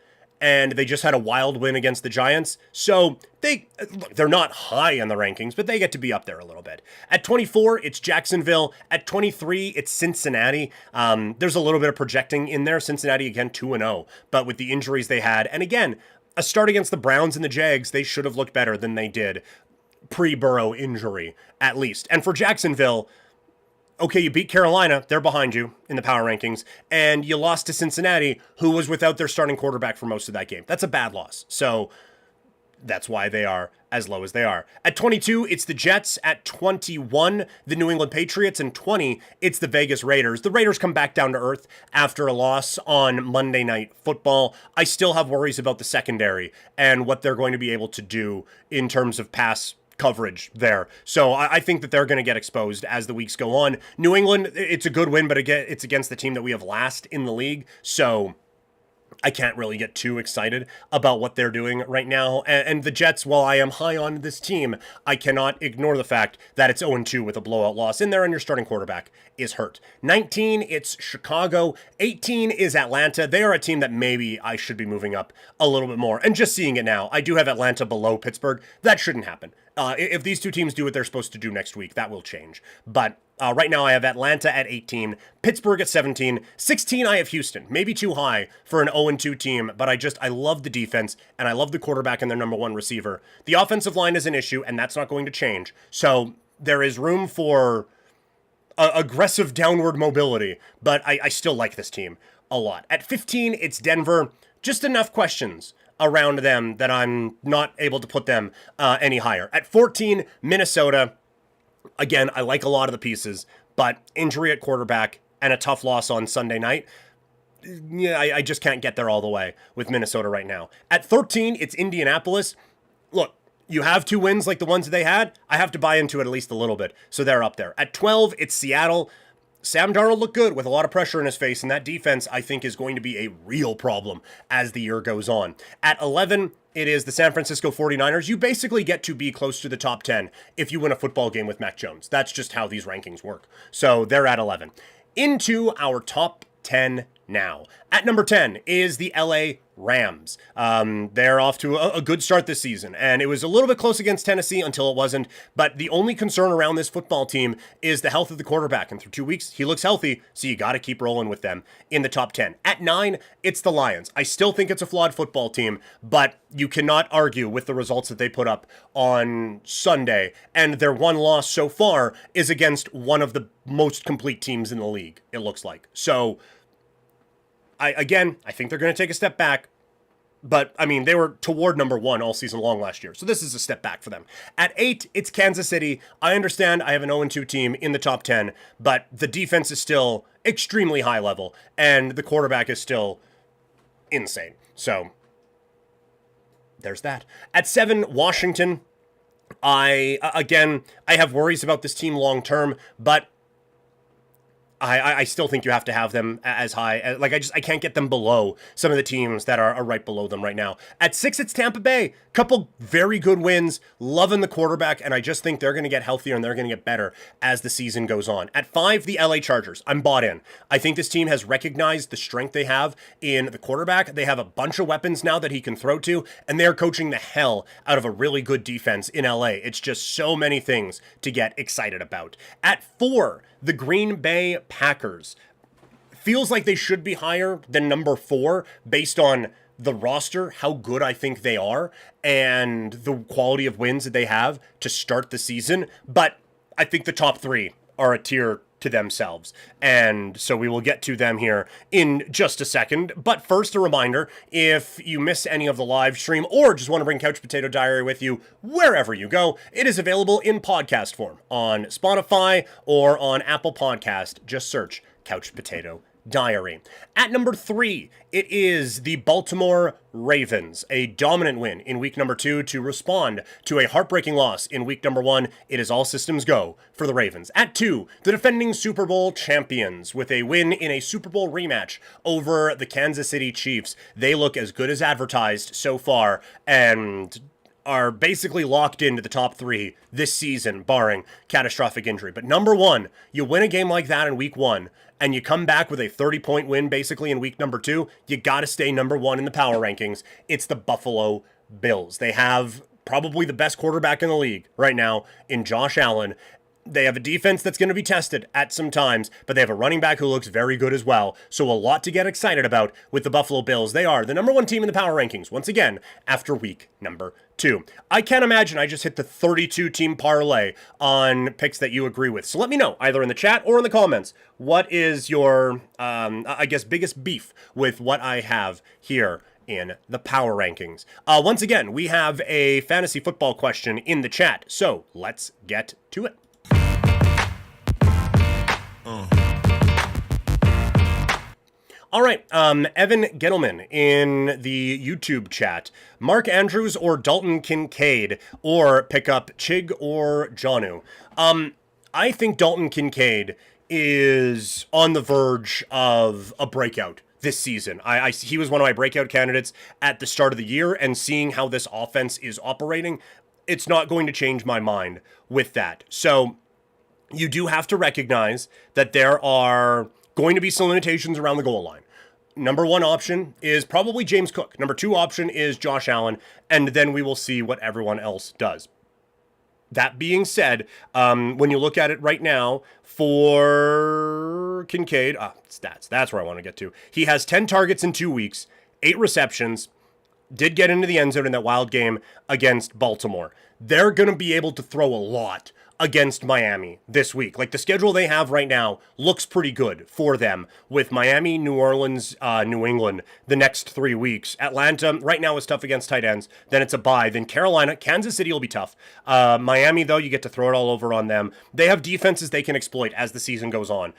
and they just had a wild win against the Giants. So they're not high in the rankings, but they get to be up there a little bit. At 24, it's Jacksonville. At 23, it's Cincinnati. There's a little bit of projecting in there. Cincinnati, again, 2-0, but with the injuries they had. And again, a start against the Browns and the Jags, they should have looked better than they did pre-Burrow injury, at least. And for Jacksonville, okay, you beat Carolina, they're behind you in the power rankings, and you lost to Cincinnati, who was without their starting quarterback for most of that game. That's a bad loss. So that's why they are as low as they are. At 22, it's the Jets. At 21, the New England Patriots. And 20, it's the Vegas Raiders. The Raiders come back down to earth after a loss on Monday Night Football. I still have worries about the secondary and what they're going to be able to do in terms of pass coverage there. So I think that they're going to get exposed as the weeks go on. New England, it's a good win, but again, it's against the team that we have last in the league. So I can't really get too excited about what they're doing right now. And the Jets, while I am high on this team, I cannot ignore the fact that it's 0-2 with a blowout loss in there and your starting quarterback is hurt. 19, it's Chicago. 18 is Atlanta. They are a team that maybe I should be moving up a little bit more. And just seeing it now, I do have Atlanta below Pittsburgh. That shouldn't happen. If these two teams do what they're supposed to do next week, that will change. But right now I have Atlanta at 18, Pittsburgh at 17, 16 I have Houston. Maybe too high for an 0-2 team, but I love the defense, and I love the quarterback and their number one receiver. The offensive line is an issue, and that's not going to change. So there is room for aggressive downward mobility, but I still like this team a lot. At 15, it's Denver. Just enough questions around them that I'm not able to put them any higher. At 14, Minnesota. Again, I like a lot of the pieces, but injury at quarterback and a tough loss on Sunday night, yeah, I just can't get there all the way with Minnesota right now. At 13, it's Indianapolis. Look, you have two wins like the ones they had. I have to buy into it at least a little bit, so they're up there. At 12, it's Seattle. Sam Darnold looked good with a lot of pressure in his face, and that defense, I think, is going to be a real problem as the year goes on. At 11, it is the San Francisco 49ers. You basically get to be close to the top 10 if you win a football game with Mac Jones. That's just how these rankings work. So they're at 11. Into our top 10 now. At number 10 is the LA Rams. They're off to a good start this season, and it was a little bit close against Tennessee until it wasn't, but the only concern around this football team is the health of the quarterback, and through 2 weeks, he looks healthy, so you got to keep rolling with them in the top 10. At 9, it's the Lions. I still think it's a flawed football team, but you cannot argue with the results that they put up on Sunday, and their one loss so far is against one of the most complete teams in the league, it looks like. So I think they're going to take a step back, but I mean, they were toward number 1 all season long last year, so this is a step back for them. At 8, it's Kansas City. I understand I have an 0-2 team in the top 10, but the defense is still extremely high level, and the quarterback is still insane. So there's that. At 7, Washington. I have worries about this team long term, but I still think you have to have them as high. Like, I can't get them below some of the teams that are right below them right now. At 6, it's Tampa Bay. Couple very good wins, loving the quarterback, and I just think they're going to get healthier and they're going to get better as the season goes on. At 5, the LA Chargers. I'm bought in. I think this team has recognized the strength they have in the quarterback. They have a bunch of weapons now that he can throw to, and they're coaching the hell out of a really good defense in LA. It's just so many things to get excited about. At 4, the Green Bay Packers. Feels like they should be higher than number 4 based on the roster, how good I think they are, and the quality of wins that they have to start the season. But I think the top 3 are a tier to themselves. And so we will get to them here in just a second. But first, a reminder, if you miss any of the live stream or just want to bring Couch Potato Diary with you wherever you go, it is available in podcast form on Spotify or on Apple Podcast. Just search Couch Potato Diary. At number 3, it is the Baltimore Ravens. A dominant win in week number 2 to respond to a heartbreaking loss in week number 1. It is all systems go for the Ravens. At 2, the defending Super Bowl champions with a win in a Super Bowl rematch over the Kansas City Chiefs. They look as good as advertised so far and are basically locked into the top 3 this season, barring catastrophic injury. But number 1, you win a game like that in week 1, and you come back with a 30-point win basically in week number 2, you got to stay number 1 in the power rankings. It's the Buffalo Bills. They have probably the best quarterback in the league right now in Josh Allen. They have a defense that's going to be tested at some times, but they have a running back who looks very good as well. So a lot to get excited about with the Buffalo Bills. They are the number 1 team in the power rankings once again after week number 2. I can't imagine I just hit the 32-team parlay on picks that you agree with. So let me know either in the chat or in the comments. What is your, biggest beef with what I have here in the power rankings? Once again, we have a fantasy football question in the chat. So let's get to it. All right, Evan Gettleman in the YouTube chat. Mark Andrews or Dalton Kincaid, or pick up Chig or Jonnu. I think Dalton Kincaid is on the verge of a breakout this season. He was one of my breakout candidates at the start of the year, and seeing how this offense is operating, it's not going to change my mind with that. So you do have to recognize that there are going to be some limitations around the goal line. Number 1 option is probably James Cook. Number 2 option is Josh Allen, and then we will see what everyone else does. That being said, when you look at it right now for Kincaid, stats, that's where I want to get to. He has 10 targets in 2 weeks, 8 receptions, did get into the end zone in that wild game against Baltimore. They're going to be able to throw a lot against Miami this week. Like, the schedule they have right now looks pretty good for them with Miami, New Orleans, New England the next 3 weeks. Atlanta right now is tough against tight ends. Then it's a bye. Then Carolina, Kansas City will be tough. Miami, though, you get to throw it all over on them. They have defenses they can exploit as the season goes on.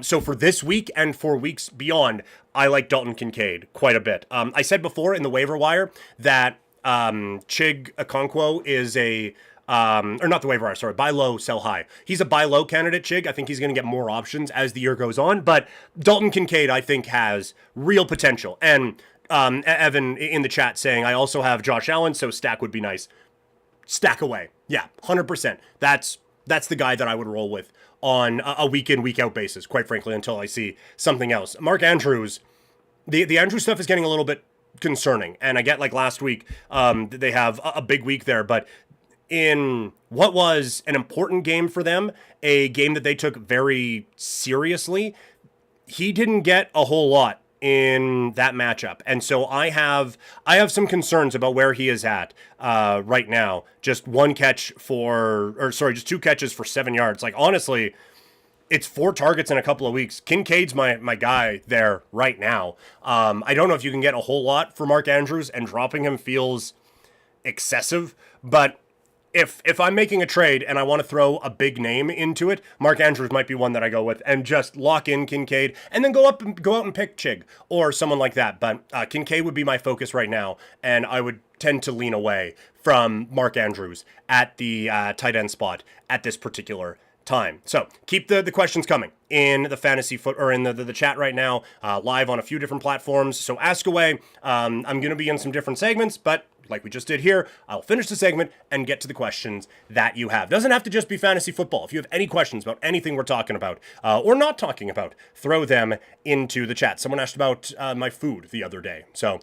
So for this week and for weeks beyond, I like Dalton Kincaid quite a bit. I said before in the waiver wire that Chig Okonkwo is a or not the waiver wire, sorry, buy low, sell high. He's a buy low candidate, Chig. I think he's going to get more options as the year goes on, but Dalton Kincaid, I think, has real potential. And Evan in the chat saying, I also have Josh Allen, so stack would be nice. Stack away. Yeah, 100%. That's the guy that I would roll with on a week in, week out basis, quite frankly, until I see something else. Mark Andrews, the Andrews stuff is getting a little bit concerning, and I get like last week, they have a big week there, but in what was an important game for them, a game that they took very seriously, he didn't get a whole lot in that matchup. And so I have some concerns about where he is at right now. Just 2 catches for 7 yards. Like, honestly, it's 4 targets in a couple of weeks. Kincaid's my guy there right now. I don't know if you can get a whole lot for Mark Andrews, and dropping him feels excessive, but if I'm making a trade and I want to throw a big name into it, Mark Andrews might be one that I go with, and just lock in Kincaid and then go out and pick Chig or someone like that. But Kincaid would be my focus right now, and I would tend to lean away from Mark Andrews at the tight end spot at this particular time. So keep the questions coming in the fantasy or in the chat right now, live on a few different platforms. So ask away. I'm going to be in some different segments, but like we just did here, I'll finish the segment and get to the questions that you have. Doesn't have to just be fantasy football. If you have any questions about anything we're talking about or not talking about, throw them into the chat. Someone asked about my food the other day. So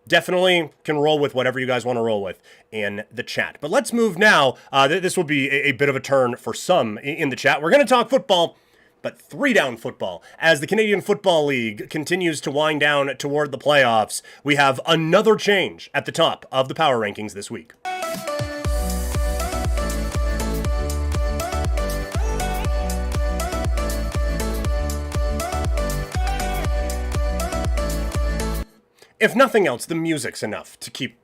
definitely can roll with whatever you guys want to roll with in the chat. But let's move now. This will be a bit of a turn for some in the chat. We're going to talk football, but 3-down football. As the Canadian Football League continues to wind down toward the playoffs, we have another change at the top of the power rankings this week. if nothing else, the music's enough to keep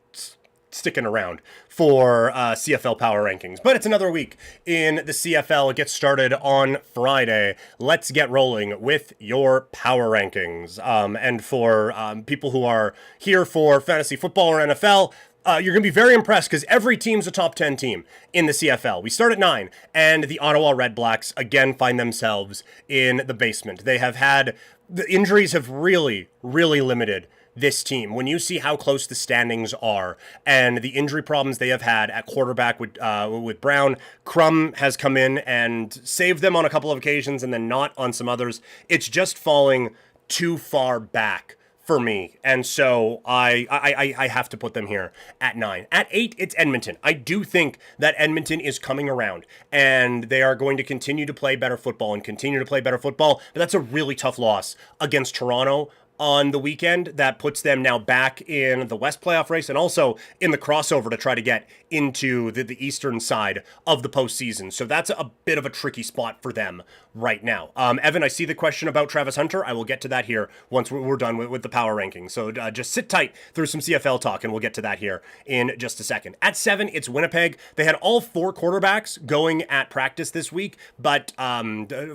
sticking around for CFL Power Rankings. But it's another week in the CFL. It gets started on Friday. Let's get rolling with your Power Rankings. And for people who are here for fantasy football or NFL, you're going to be very impressed because every team's a top 10 team in the CFL. We start at 9, and the Ottawa Red Blacks again find themselves in the basement. They have had, the injuries have really, really limited this team. When you see how close the standings are and the injury problems they have had at quarterback with Brown, Crum has come in and saved them on a couple of occasions and then not on some others. It's just falling too far back for me, and so I have to put them here at 9. At 8, it's Edmonton. I do think that Edmonton is coming around, and they are going to continue to play better football and continue to play better football, but that's a really tough loss against Toronto on the weekend. That puts them now back in the West playoff race and also in the crossover to try to get into the eastern side of the postseason. So that's a bit of a tricky spot for them right now. Evan, I see the question about Travis Hunter. I will get to that here once we're done with the power rankings. So just sit tight through some CFL talk and we'll get to that here in just a second. At 7, it's Winnipeg. They had all 4 quarterbacks going at practice this week, but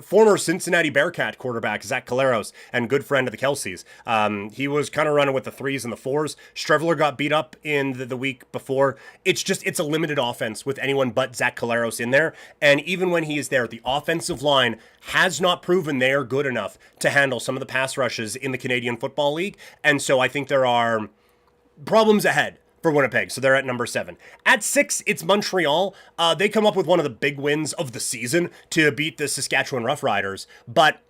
former Cincinnati Bearcat quarterback Zach Collaros and good friend of the Kelseys, he was kind of running with the 3s and the 4s. Strevler got beat up in the week before. It's a limited offense with anyone but Zach Collaros in there. And even when he is there, the offensive line has not proven they are good enough to handle some of the pass rushes in the Canadian Football League. And so I think there are problems ahead for Winnipeg. So they're at number 7. At 6, it's Montreal. They come up with one of the big wins of the season to beat the Saskatchewan Roughriders. But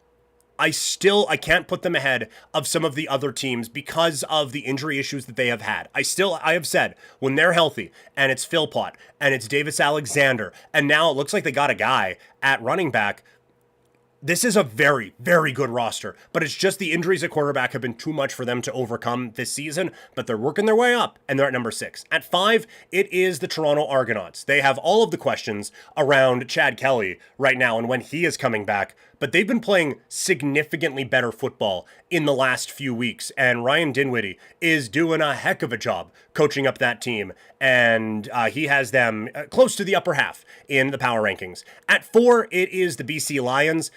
I can't put them ahead of some of the other teams because of the injury issues that they have had. I have said, when they're healthy, and it's Philpott, and it's Davis Alexander, and now it looks like they got a guy at running back, this is a very, very good roster, but it's just the injuries at quarterback have been too much for them to overcome this season, but they're working their way up, and they're at number 6. At 5, it is the Toronto Argonauts. They have all of the questions around Chad Kelly right now and when he is coming back, but they've been playing significantly better football in the last few weeks, and Ryan Dinwiddie is doing a heck of a job coaching up that team, and he has them close to the upper half in the power rankings. At 4, it is the BC Lions.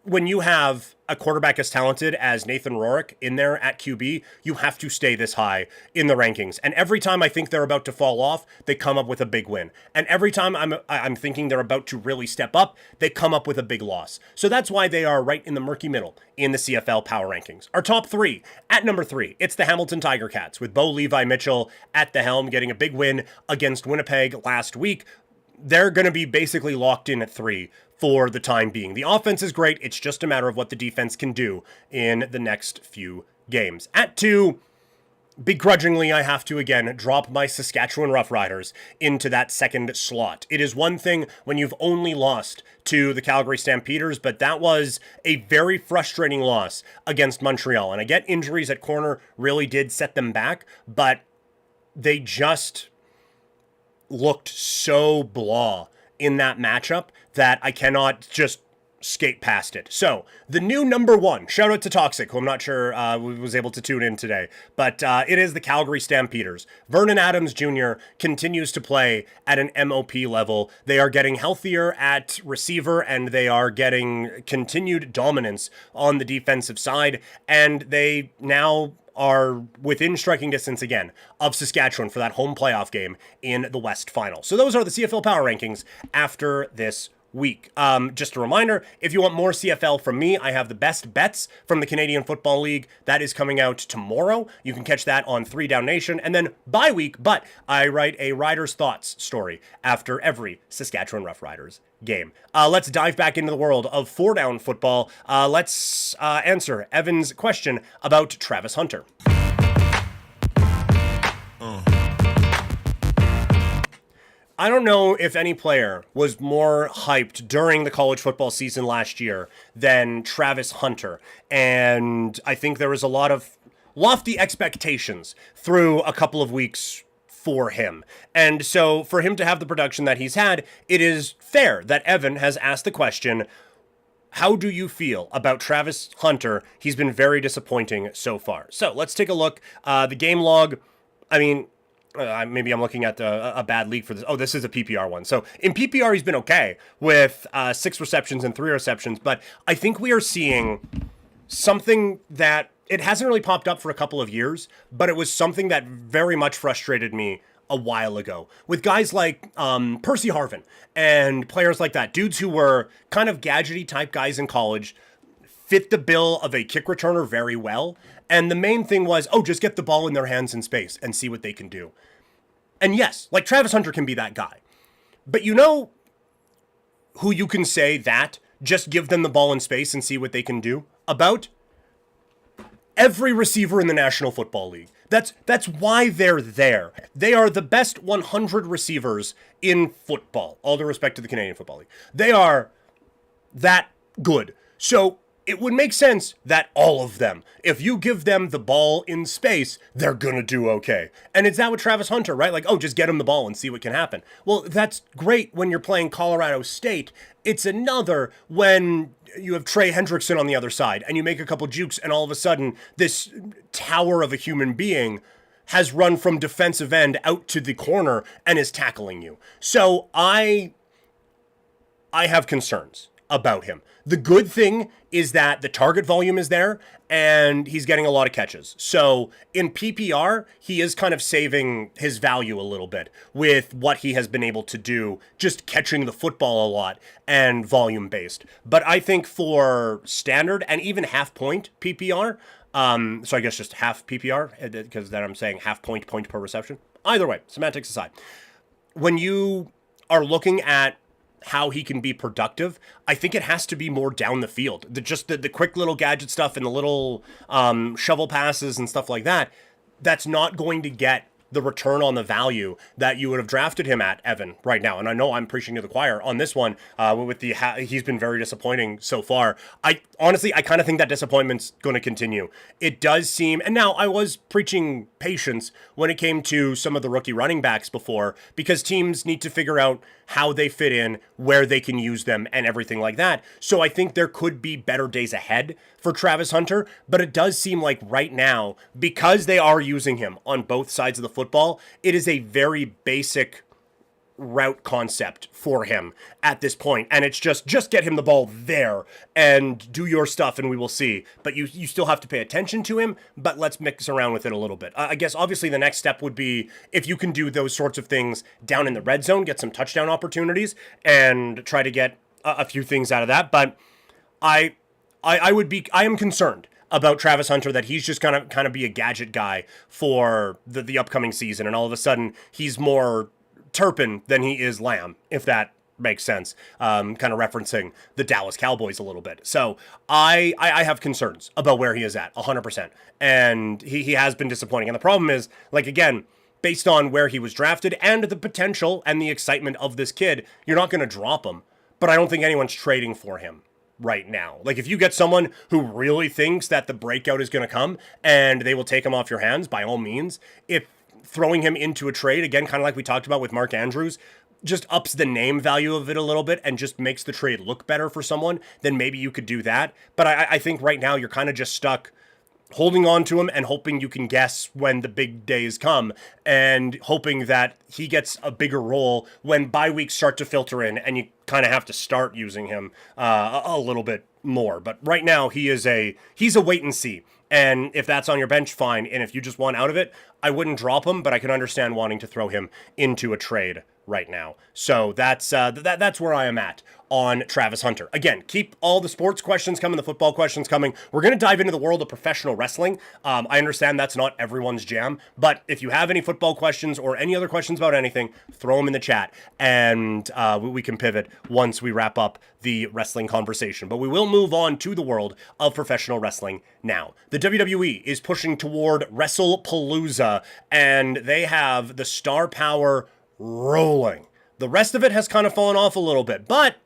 When you have a quarterback as talented as Nathan Rourke in there at QB, you have to stay this high in the rankings. And every time I think they're about to fall off, they come up with a big win. And every time I'm thinking they're about to really step up, they come up with a big loss. So that's why they are right in the murky middle in the CFL power rankings. Our top 3, at number 3, it's the Hamilton Tiger Cats with Bo Levi Mitchell at the helm, getting a big win against Winnipeg last week. They're going to be basically locked in at 3 for the time being. The offense is great. It's just a matter of what the defense can do in the next few games. At 2, begrudgingly, I have to again drop my Saskatchewan Roughriders into that second slot. It is one thing when you've only lost to the Calgary Stampeders, but that was a very frustrating loss against Montreal. And I get injuries at corner really did set them back, but they just looked so blah in that matchup that I cannot just skate past it. So, the new number 1, shout out to Toxic, who I'm not sure was able to tune in today, but it is the Calgary Stampeders. Vernon Adams Jr. continues to play at an MOP level. They are getting healthier at receiver, and they are getting continued dominance on the defensive side, and they now are within striking distance again of Saskatchewan for that home playoff game in the West Final. So those are the CFL Power Rankings after this week. Just a reminder, if you want more CFL from me, I have the best bets from the Canadian Football League. That is coming out tomorrow. You can catch that on 3 Down Nation, and then bye week, but I write a Riders' Thoughts story after every Saskatchewan Roughriders game. Let's dive back into the world of 4 Down football. Let's answer Evan's question about Travis Hunter. I don't know if any player was more hyped during the college football season last year than Travis Hunter. And I think there was a lot of lofty expectations through a couple of weeks for him. And so for him to have the production that he's had, it is fair that Evan has asked the question, how do you feel about Travis Hunter? He's been very disappointing so far. So let's take a look. The game log, I mean, maybe I'm looking at a bad league for this. Oh, this is a PPR one. So in PPR, he's been okay with 6 receptions and 3 receptions. But I think we are seeing something that it hasn't really popped up for a couple of years, but it was something that very much frustrated me a while ago with guys like Percy Harvin and players like that, dudes who were kind of gadgety type guys in college, fit the bill of a kick returner very well. And the main thing was, oh, just get the ball in their hands in space and see what they can do. And yes, like Travis Hunter can be that guy. But you know who you can say that? Just give them the ball in space and see what they can do about? Every receiver in the National Football League. That's why they're there. They are the best 100 receivers in football. All due respect to the Canadian Football League. They are that good. So it would make sense that all of them, if you give them the ball in space, they're going to do okay. And it's that with Travis Hunter, right? Like, oh, just get him the ball and see what can happen. Well, that's great when you're playing Colorado State. It's another when you have Trey Hendrickson on the other side and you make a couple jukes and all of a sudden this tower of a human being has run from defensive end out to the corner and is tackling you. So I have concerns about him. The good thing is that the target volume is there and he's getting a lot of catches. So in PPR, he is kind of saving his value a little bit with what he has been able to do, just catching the football a lot and volume based. But I think for standard and even half point PPR, so I guess just half PPR, because then I'm saying half point per reception. Either way, semantics aside, when you are looking at how he can be productive, I think it has to be more down the field. The quick little gadget stuff and the little shovel passes and stuff like that, that's not going to get the return on the value that you would have drafted him at, Evan, right now. And I know I'm preaching to the choir on this one with he's been very disappointing so far. I kind of think that disappointment's going to continue. It does seem, and now I was preaching patience when it came to some of the rookie running backs before, because teams need to figure out how they fit in, where they can use them, and everything like that. So I think there could be better days ahead for Travis Hunter, but it does seem like right now, because they are using him on both sides of the football, it is a very basic route concept for him at this point, and it's just get him the ball there and do your stuff and we will see. But you still have to pay attention to him, but let's mix around with it a little bit. I guess obviously the next step would be if you can do those sorts of things down in the red zone, get some touchdown opportunities and try to get a few things out of that. But I am concerned about Travis Hunter, that he's just kind of be a gadget guy for the upcoming season, and all of a sudden he's more Turpin than he is Lamb, if that makes sense. Kind of referencing the Dallas Cowboys a little bit. So I have concerns about where he is at 100%. And he has been disappointing. And the problem is, like, again, based on where he was drafted and the potential and the excitement of this kid, you're not going to drop him. But I don't think anyone's trading for him right now. Like, if you get someone who really thinks that the breakout is going to come and they will take him off your hands, by all means. If throwing him into a trade, again, kind of like we talked about with Mark Andrews, just ups the name value of it a little bit and just makes the trade look better for someone, then maybe you could do that. But I think right now you're kind of just stuck holding on to him and hoping you can guess when the big days come, and hoping that he gets a bigger role when bye weeks start to filter in and you kind of have to start using him a little bit more. But right now he's a wait and see. And if that's on your bench, fine. And if you just want out of it, I wouldn't drop him, but I can understand wanting to throw him into a trade right now. So that's where I am at on Travis Hunter. Again, keep all the sports questions coming, the football questions coming. We're going to dive into the world of professional wrestling. I understand that's not everyone's jam, but if you have any football questions or any other questions about anything, throw them in the chat, and we can pivot once we wrap up the wrestling conversation. But we will move on to the world of professional wrestling now. The WWE is pushing toward WrestlePalooza, and they have the star power rolling. The rest of it has kind of fallen off a little bit, but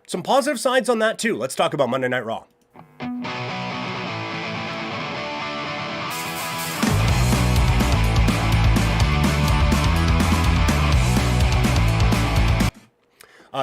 some positive sides on that too. Let's talk about Monday Night Raw.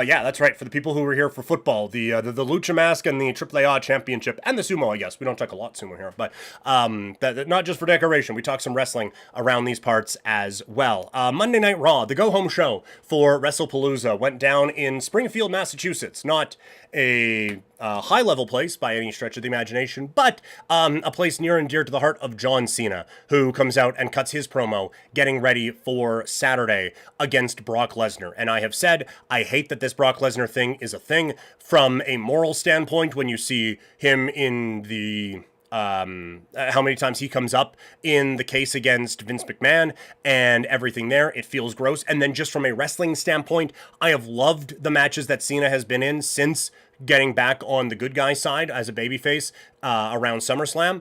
Yeah, that's right. For the people who were here for football, the Lucha Mask and the AAA Championship and the Sumo, I guess. We don't talk a lot sumo here, but that not just for decoration. We talk some wrestling around these parts as well. Monday Night Raw, the go-home show for WrestlePalooza, went down in Springfield, Massachusetts. Not a high-level place by any stretch of the imagination, but a place near and dear to the heart of John Cena, who comes out and cuts his promo getting ready for Saturday against Brock Lesnar. And I have said, I hate that this Brock Lesnar thing is a thing from a moral standpoint when you see him in the how many times he comes up in the case against Vince McMahon and everything there. It feels gross. And then just from a wrestling standpoint, I have loved the matches that Cena has been in since getting back on the good guy side as a babyface around SummerSlam.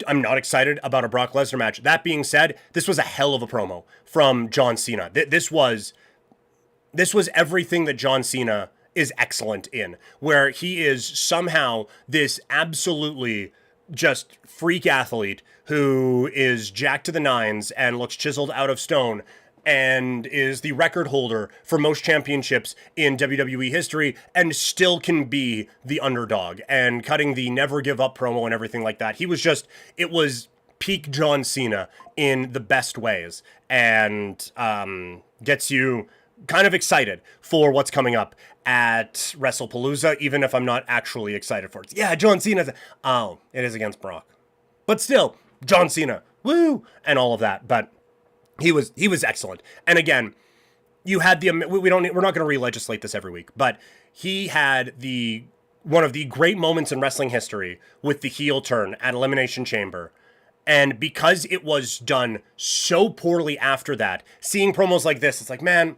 I'm not excited about a Brock Lesnar match. That being said, this was a hell of a promo from John Cena. This was everything that John Cena is excellent in, where he is somehow this absolutely just freak athlete who is jacked to the nines and looks chiseled out of stone and is the record holder for most championships in WWE history and still can be the underdog and cutting the never give up promo and everything like that. It was peak John Cena in the best ways and gets you kind of excited for what's coming up at WrestlePalooza, even if I'm not actually excited for it. Yeah, John Cena. Oh, it is against Brock. But still, John Cena. Woo! And all of that. But he was excellent. And again, you had we're not going to re-legislate this every week, but he had one of the great moments in wrestling history with the heel turn at Elimination Chamber. And because it was done so poorly after that, seeing promos like this, it's like, man,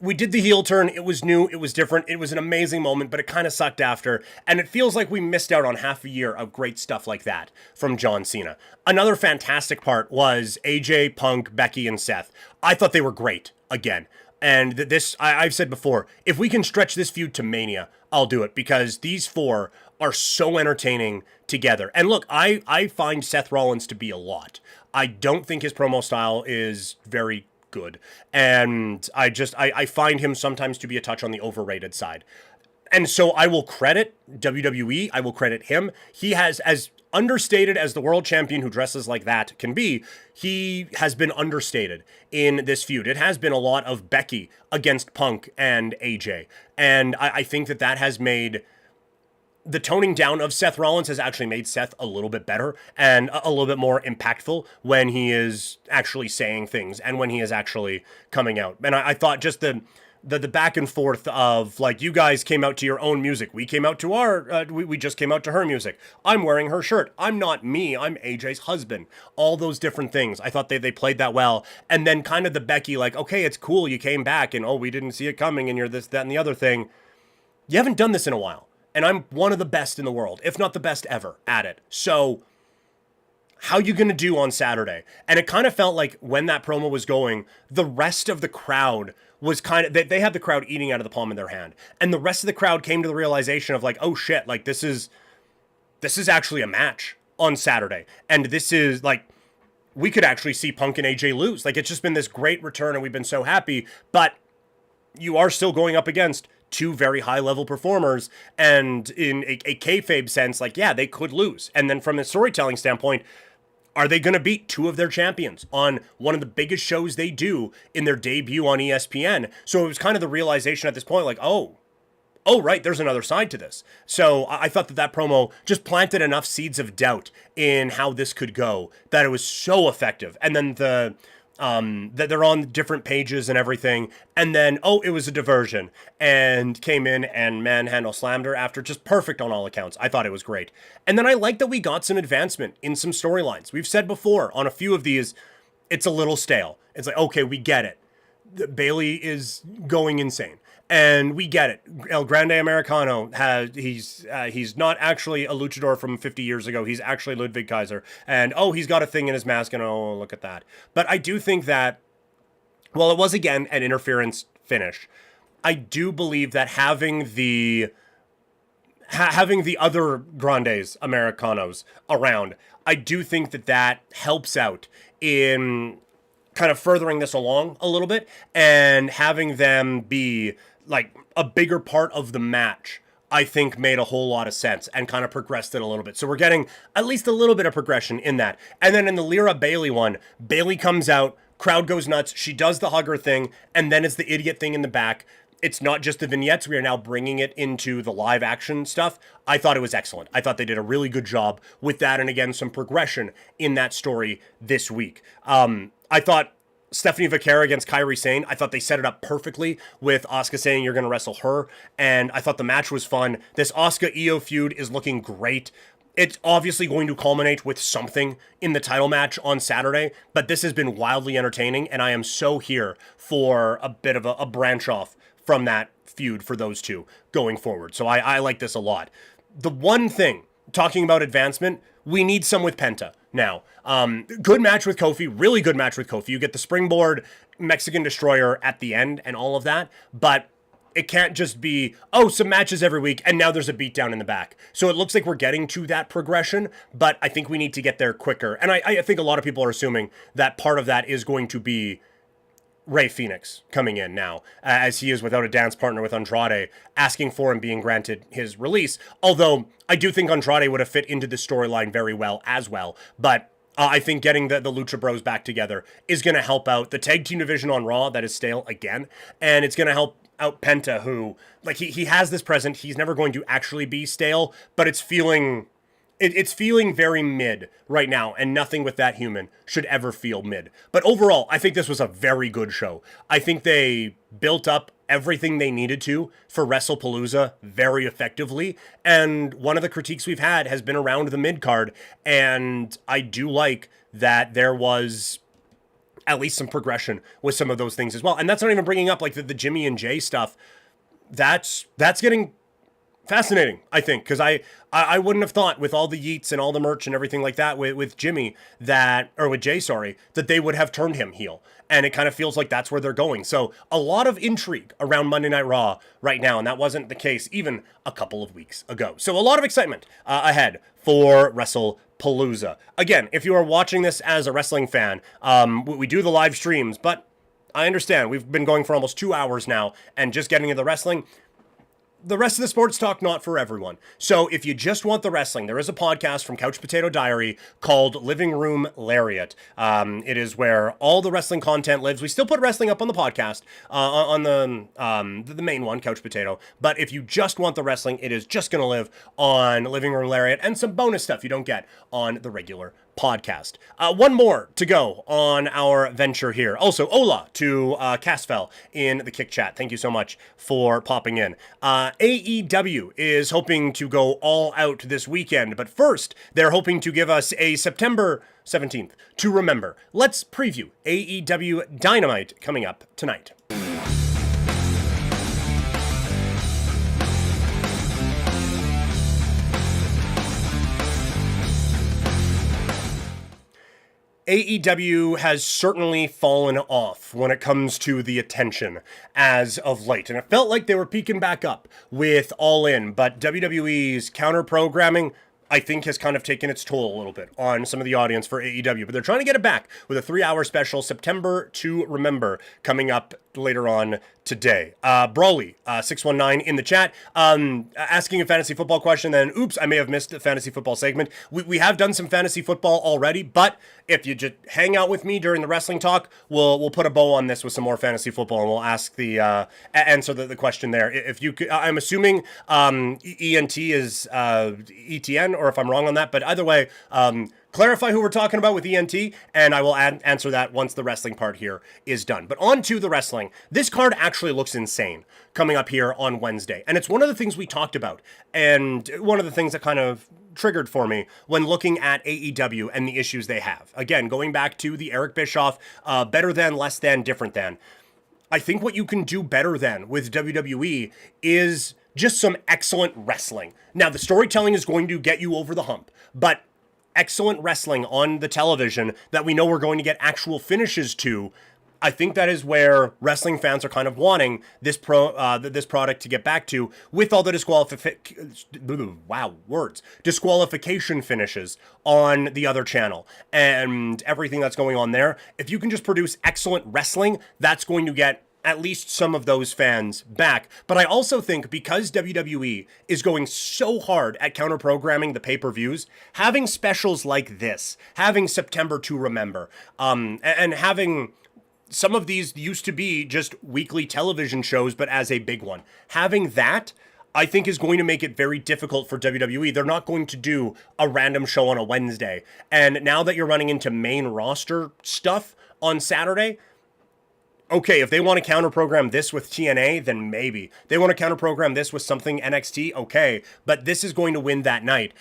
we did the heel turn. It was new. It was different. It was an amazing moment, but it kind of sucked after. And it feels like we missed out on half a year of great stuff like that from John Cena. Another fantastic part was AJ, Punk, Becky, and Seth. I thought they were great again. And I've said before, if we can stretch this feud to Mania, I'll do it because these four are so entertaining together. And look, I find Seth Rollins to be a lot. I don't think his promo style is very good. And I find him sometimes to be a touch on the overrated side. And so I will credit WWE. I will credit him. He has, as understated as the world champion who dresses like that can be, he has been understated in this feud. It has been a lot of Becky against Punk and AJ. And I think that has made the toning down of Seth Rollins has actually made Seth a little bit better and a little bit more impactful when he is actually saying things and when he is actually coming out. And I thought just the back and forth of like, you guys came out to your own music. We came out to we just came out to her music. I'm wearing her shirt. I'm not me. I'm AJ's husband. All those different things. I thought they played that well. And then kind of the Becky, like, okay, it's cool. You came back and, oh, we didn't see it coming and you're this, that, and the other thing. You haven't done this in a while. And I'm one of the best in the world, if not the best ever at it. So how you going to do on Saturday? And it kind of felt like when that promo was going, the rest of the crowd was kind of, they had the crowd eating out of the palm of their hand. And the rest of the crowd came to the realization of like, oh shit, like this is actually a match on Saturday. And this is like, we could actually see Punk and AJ lose. Like it's just been this great return and we've been so happy, but you are still going up against two very high-level performers, and in a kayfabe sense, like, yeah, they could lose. And then from a storytelling standpoint, are they going to beat two of their champions on one of the biggest shows they do in their debut on ESPN? So it was kind of the realization at this point, like, oh, right, there's another side to this. So I thought that promo just planted enough seeds of doubt in how this could go that it was so effective. And then that they're on different pages and everything, and then it was a diversion and came in and manhandle slammed her after, just perfect on all accounts. I thought it was great. And then I like that we got some advancement in some storylines. We've said before on a few of these, it's a little stale. It's like, okay, we get it. Bailey is going insane. And we get it. El Grande Americano he's not actually a luchador from 50 years ago. He's actually Ludwig Kaiser. And he's got a thing in his mask and look at that. But I do think that, well, it was again an interference finish. I do believe that having the other Grandes Americanos around, I do think that helps out in kind of furthering this along a little bit and having them be like a bigger part of the match, I think made a whole lot of sense and kind of progressed it a little bit. So we're getting at least a little bit of progression in that. And then in the Lyra Bailey one, Bailey comes out, crowd goes nuts, she does the hugger thing, and then it's the idiot thing in the back. It's not just the vignettes. We are now bringing it into the live action stuff. I thought it was excellent. I thought they did a really good job with that. And again, some progression in that story this week. I thought Stephanie Vaquera against Kairi Sane, I thought they set it up perfectly with Asuka saying you're going to wrestle her. And I thought the match was fun. This Asuka-Io feud is looking great. It's obviously going to culminate with something in the title match on Saturday, but this has been wildly entertaining, and I am so here for a bit of a branch off from that feud for those two going forward. So I like this a lot. The one thing, talking about advancement, we need some with Penta now. Good match with Kofi, really good match with Kofi. You get the springboard Mexican Destroyer at the end and all of that, but it can't just be, oh, some matches every week, and now there's a beatdown in the back. So it looks like we're getting to that progression, but I think we need to get there quicker. And I think a lot of people are assuming that part of that is going to be Rey Fenix coming in now, as he is without a dance partner with Andrade, asking for him being granted his release. Although I do think Andrade would have fit into this storyline very well as well. But I think getting the Lucha Bros back together is going to help out the tag team division on Raw that is stale again. And it's going to help out Penta, who, like, he has this present. He's never going to actually be stale, but it's feeling very mid right now, and nothing with that human should ever feel mid. But overall, I think this was a very good show. I think they built up everything they needed to for WrestlePalooza very effectively, and one of the critiques we've had has been around the mid-card, and I do like that there was at least some progression with some of those things as well. And that's not even bringing up, like, the Jimmy and Jay stuff. That's getting fascinating, I think, because I wouldn't have thought with all the yeets and all the merch and everything like that with Jimmy with Jay, that they would have turned him heel. And it kind of feels like that's where they're going. So a lot of intrigue around Monday Night Raw right now, and that wasn't the case even a couple of weeks ago. So a lot of excitement ahead for WrestlePalooza. Again, if you are watching this as a wrestling fan, we do the live streams, but I understand we've been going for almost 2 hours now and just getting into the wrestling. The rest of the sports talk, not for everyone. So if you just want the wrestling, there is a podcast from Couch Potato Diary called Living Room Lariat. It is where all the wrestling content lives. We still put wrestling up on the podcast, on the main one, Couch Potato. But if you just want the wrestling, it is just going to live on Living Room Lariat and some bonus stuff you don't get on the regular podcast. One more to go on our venture here. Also, hola to Casfell in the Kick Chat. Thank you so much for popping in. AEW is hoping to go all out this weekend, but first, they're hoping to give us a September 17th to remember. Let's preview AEW Dynamite coming up tonight. AEW has certainly fallen off when it comes to the attention as of late. And it felt like they were peaking back up with All In, but WWE's counter-programming, I think, has kind of taken its toll a little bit on some of the audience for AEW. But they're trying to get it back with a 3-hour special, September to Remember, coming up later on today. Brawley, 619 in the chat, asking a fantasy football question, then, oops, I may have missed the fantasy football segment. We have done some fantasy football already, but if you just hang out with me during the wrestling talk, we'll put a bow on this with some more fantasy football, and we'll ask answer the question there. If you could, I'm assuming ENT is ETN, or if I'm wrong on that, but either way, clarify who we're talking about with ENT, and I will answer that once the wrestling part here is done. But on to the wrestling. This card actually looks insane coming up here on Wednesday, and it's one of the things we talked about, and one of the things that kind of triggered for me when looking at AEW and the issues they have. Again, going back to the Eric Bischoff, better than, less than, different than. I think what you can do better than with WWE is just some excellent wrestling. Now, the storytelling is going to get you over the hump, but excellent wrestling on the television that we know we're going to get actual finishes to I think that is where wrestling fans are kind of wanting this product to get back to, with all the disqualification finishes on the other channel and everything that's going on there. If you can just produce excellent wrestling, that's going to get at least some of those fans back. But I also think because WWE is going so hard at counter-programming the pay-per-views, having specials like this, having September to Remember, and having some of these used to be just weekly television shows, but as a big one, having that, I think, is going to make it very difficult for WWE. They're not going to do a random show on a Wednesday. And now that you're running into main roster stuff on Saturday, okay, if they want to counter-program this with TNA, then maybe. They want to counter-program this with something NXT, okay. But this is going to win that night.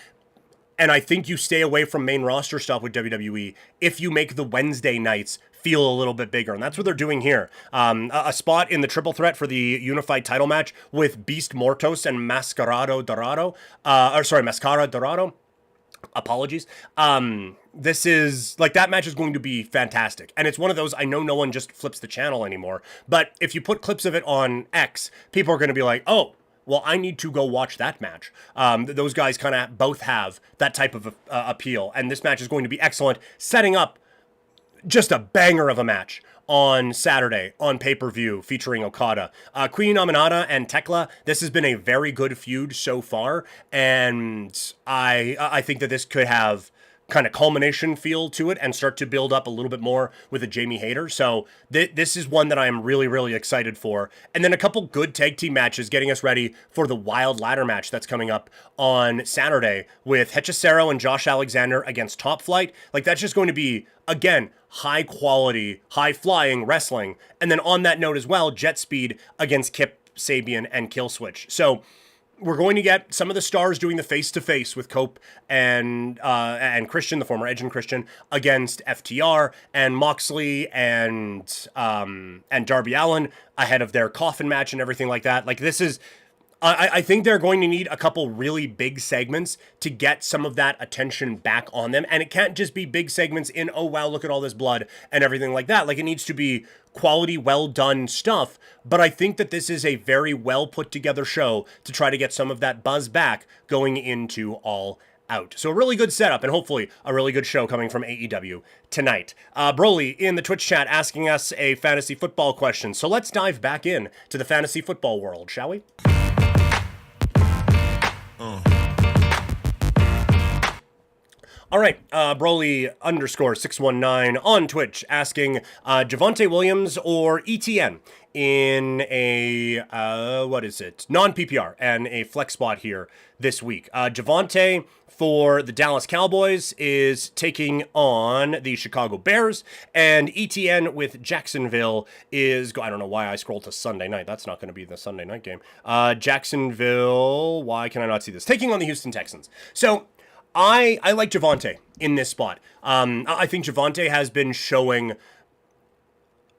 And I think you stay away from main roster stuff with WWE if you make the Wednesday nights feel a little bit bigger. And that's what they're doing here. A spot in the triple threat for the unified title match with Beast Mortos and Mascara Dorado. Apologies. This is, like, that match is going to be fantastic. And it's one of those, I know no one just flips the channel anymore, but if you put clips of it on X, people are going to be like, oh, well, I need to go watch that match. Those guys kind of both have that type of appeal. And this match is going to be excellent, setting up just a banger of a match on Saturday on pay-per-view featuring Okada. Queen Aminata and Tekla, this has been a very good feud so far, and I think that this could have kind of culmination feel to it and start to build up a little bit more with a Jamie Hayter. So this is one that I am really, really excited for. And then a couple good tag team matches getting us ready for the Wild Ladder match that's coming up on Saturday with Hechicero and Josh Alexander against Top Flight. Like, that's just going to be, again, high quality, high flying wrestling. And then on that note as well, Jet Speed against Kip Sabian and Killswitch. So we're going to get some of the stars doing the face-to-face with Cope and Christian, the former Edge and Christian, against FTR and Moxley and Darby Allin ahead of their coffin match and everything like that. Like, this is, I think they're going to need a couple really big segments to get some of that attention back on them. And it can't just be big segments in, oh, wow, look at all this blood and everything like that. Like, it needs to be quality, well-done stuff. But I think that this is a very well-put-together show to try to get some of that buzz back going into All Out. So a really good setup and hopefully a really good show coming from AEW tonight. Broly in the Twitch chat asking us a fantasy football question. So let's dive back in to the fantasy football world, shall we? All right, Broly _619 on Twitch asking Javonte Williams or ETN in a, non-PPR and a flex spot here this week. Javonte for the Dallas Cowboys is taking on the Chicago Bears, and ETN with Jacksonville is, I don't know why I scrolled to Sunday night. That's not going to be the Sunday night game. Jacksonville, why can I not see this? Taking on the Houston Texans. So I like Javonte in this spot. I think Javonte has been showing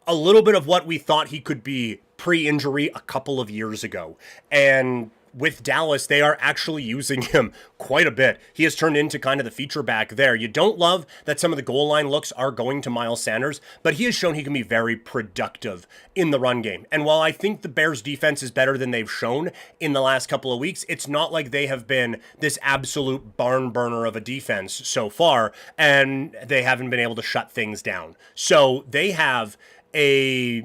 a little bit of what we thought he could be pre-injury a couple of years ago. And with Dallas, they are actually using him quite a bit. He has turned into kind of the feature back there. You don't love that some of the goal line looks are going to Miles Sanders, but he has shown he can be very productive in the run game. And while I think the Bears defense is better than they've shown in the last couple of weeks, it's not like they have been this absolute barn burner of a defense so far, and they haven't been able to shut things down. So they have a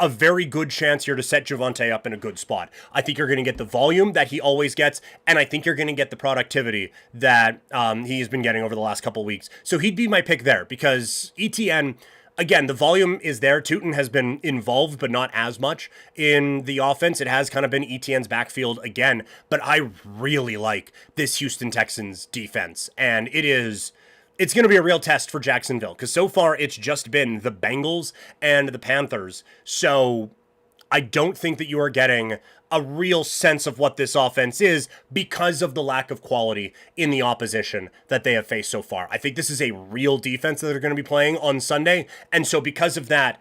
very good chance here to set Javonte up in a good spot. I think you're going to get the volume that he always gets, and I think you're going to get the productivity that he's been getting over the last couple weeks. So he'd be my pick there, because ETN, again, the volume is there. Tootin has been involved, but not as much in the offense. It has kind of been ETN's backfield again, but I really like this Houston Texans defense, and it's going to be a real test for Jacksonville, because so far it's just been the Bengals and the Panthers. So I don't think that you are getting a real sense of what this offense is because of the lack of quality in the opposition that they have faced so far. I think this is a real defense that they're going to be playing on Sunday. And so because of that,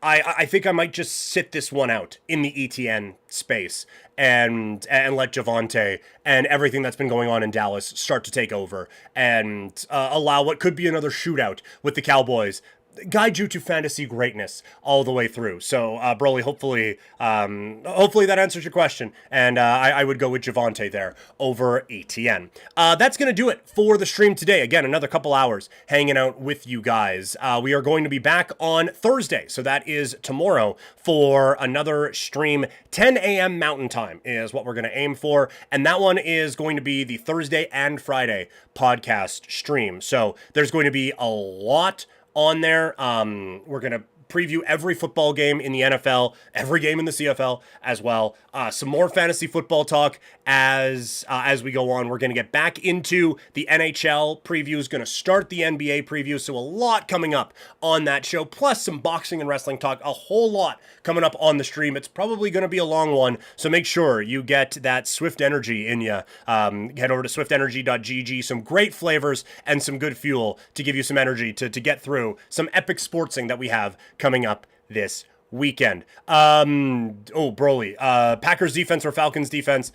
I think I might just sit this one out in the ETN space and let Javonte and everything that's been going on in Dallas start to take over and allow what could be another shootout with the Cowboys guide you to fantasy greatness all the way through. So, Broly, hopefully that answers your question. And I would go with Javante there over ATN. That's going to do it for the stream today. Again, another couple hours hanging out with you guys. We are going to be back on Thursday. So that is tomorrow for another stream. 10 a.m. Mountain Time is what we're going to aim for. And that one is going to be the Thursday and Friday podcast stream. So there's going to be a lot on there. We're going to preview every football game in the NFL, every game in the CFL as well. Some more fantasy football talk as we go on. We're going to get back into the NHL previews, going to start the NBA preview. So a lot coming up on that show, plus some boxing and wrestling talk, a whole lot coming up on the stream. It's probably going to be a long one. So make sure you get that Swift Energy in you. Head over to swiftenergy.gg. Some great flavors and some good fuel to give you some energy to get through some epic sportsing that we have coming up this weekend. Broly, Packers defense or Falcons defense?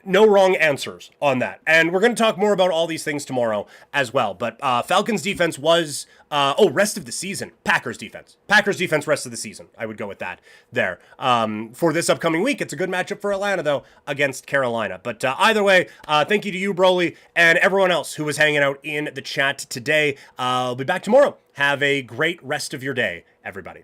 No wrong answers on that. And we're going to talk more about all these things tomorrow as well. But Falcons defense was, rest of the season. Packers defense. Packers defense rest of the season. I would go with that there. For this upcoming week, it's a good matchup for Atlanta, though, against Carolina. But either way, thank you to you, Broly, and everyone else who was hanging out in the chat today. I'll be back tomorrow. Have a great rest of your day, everybody.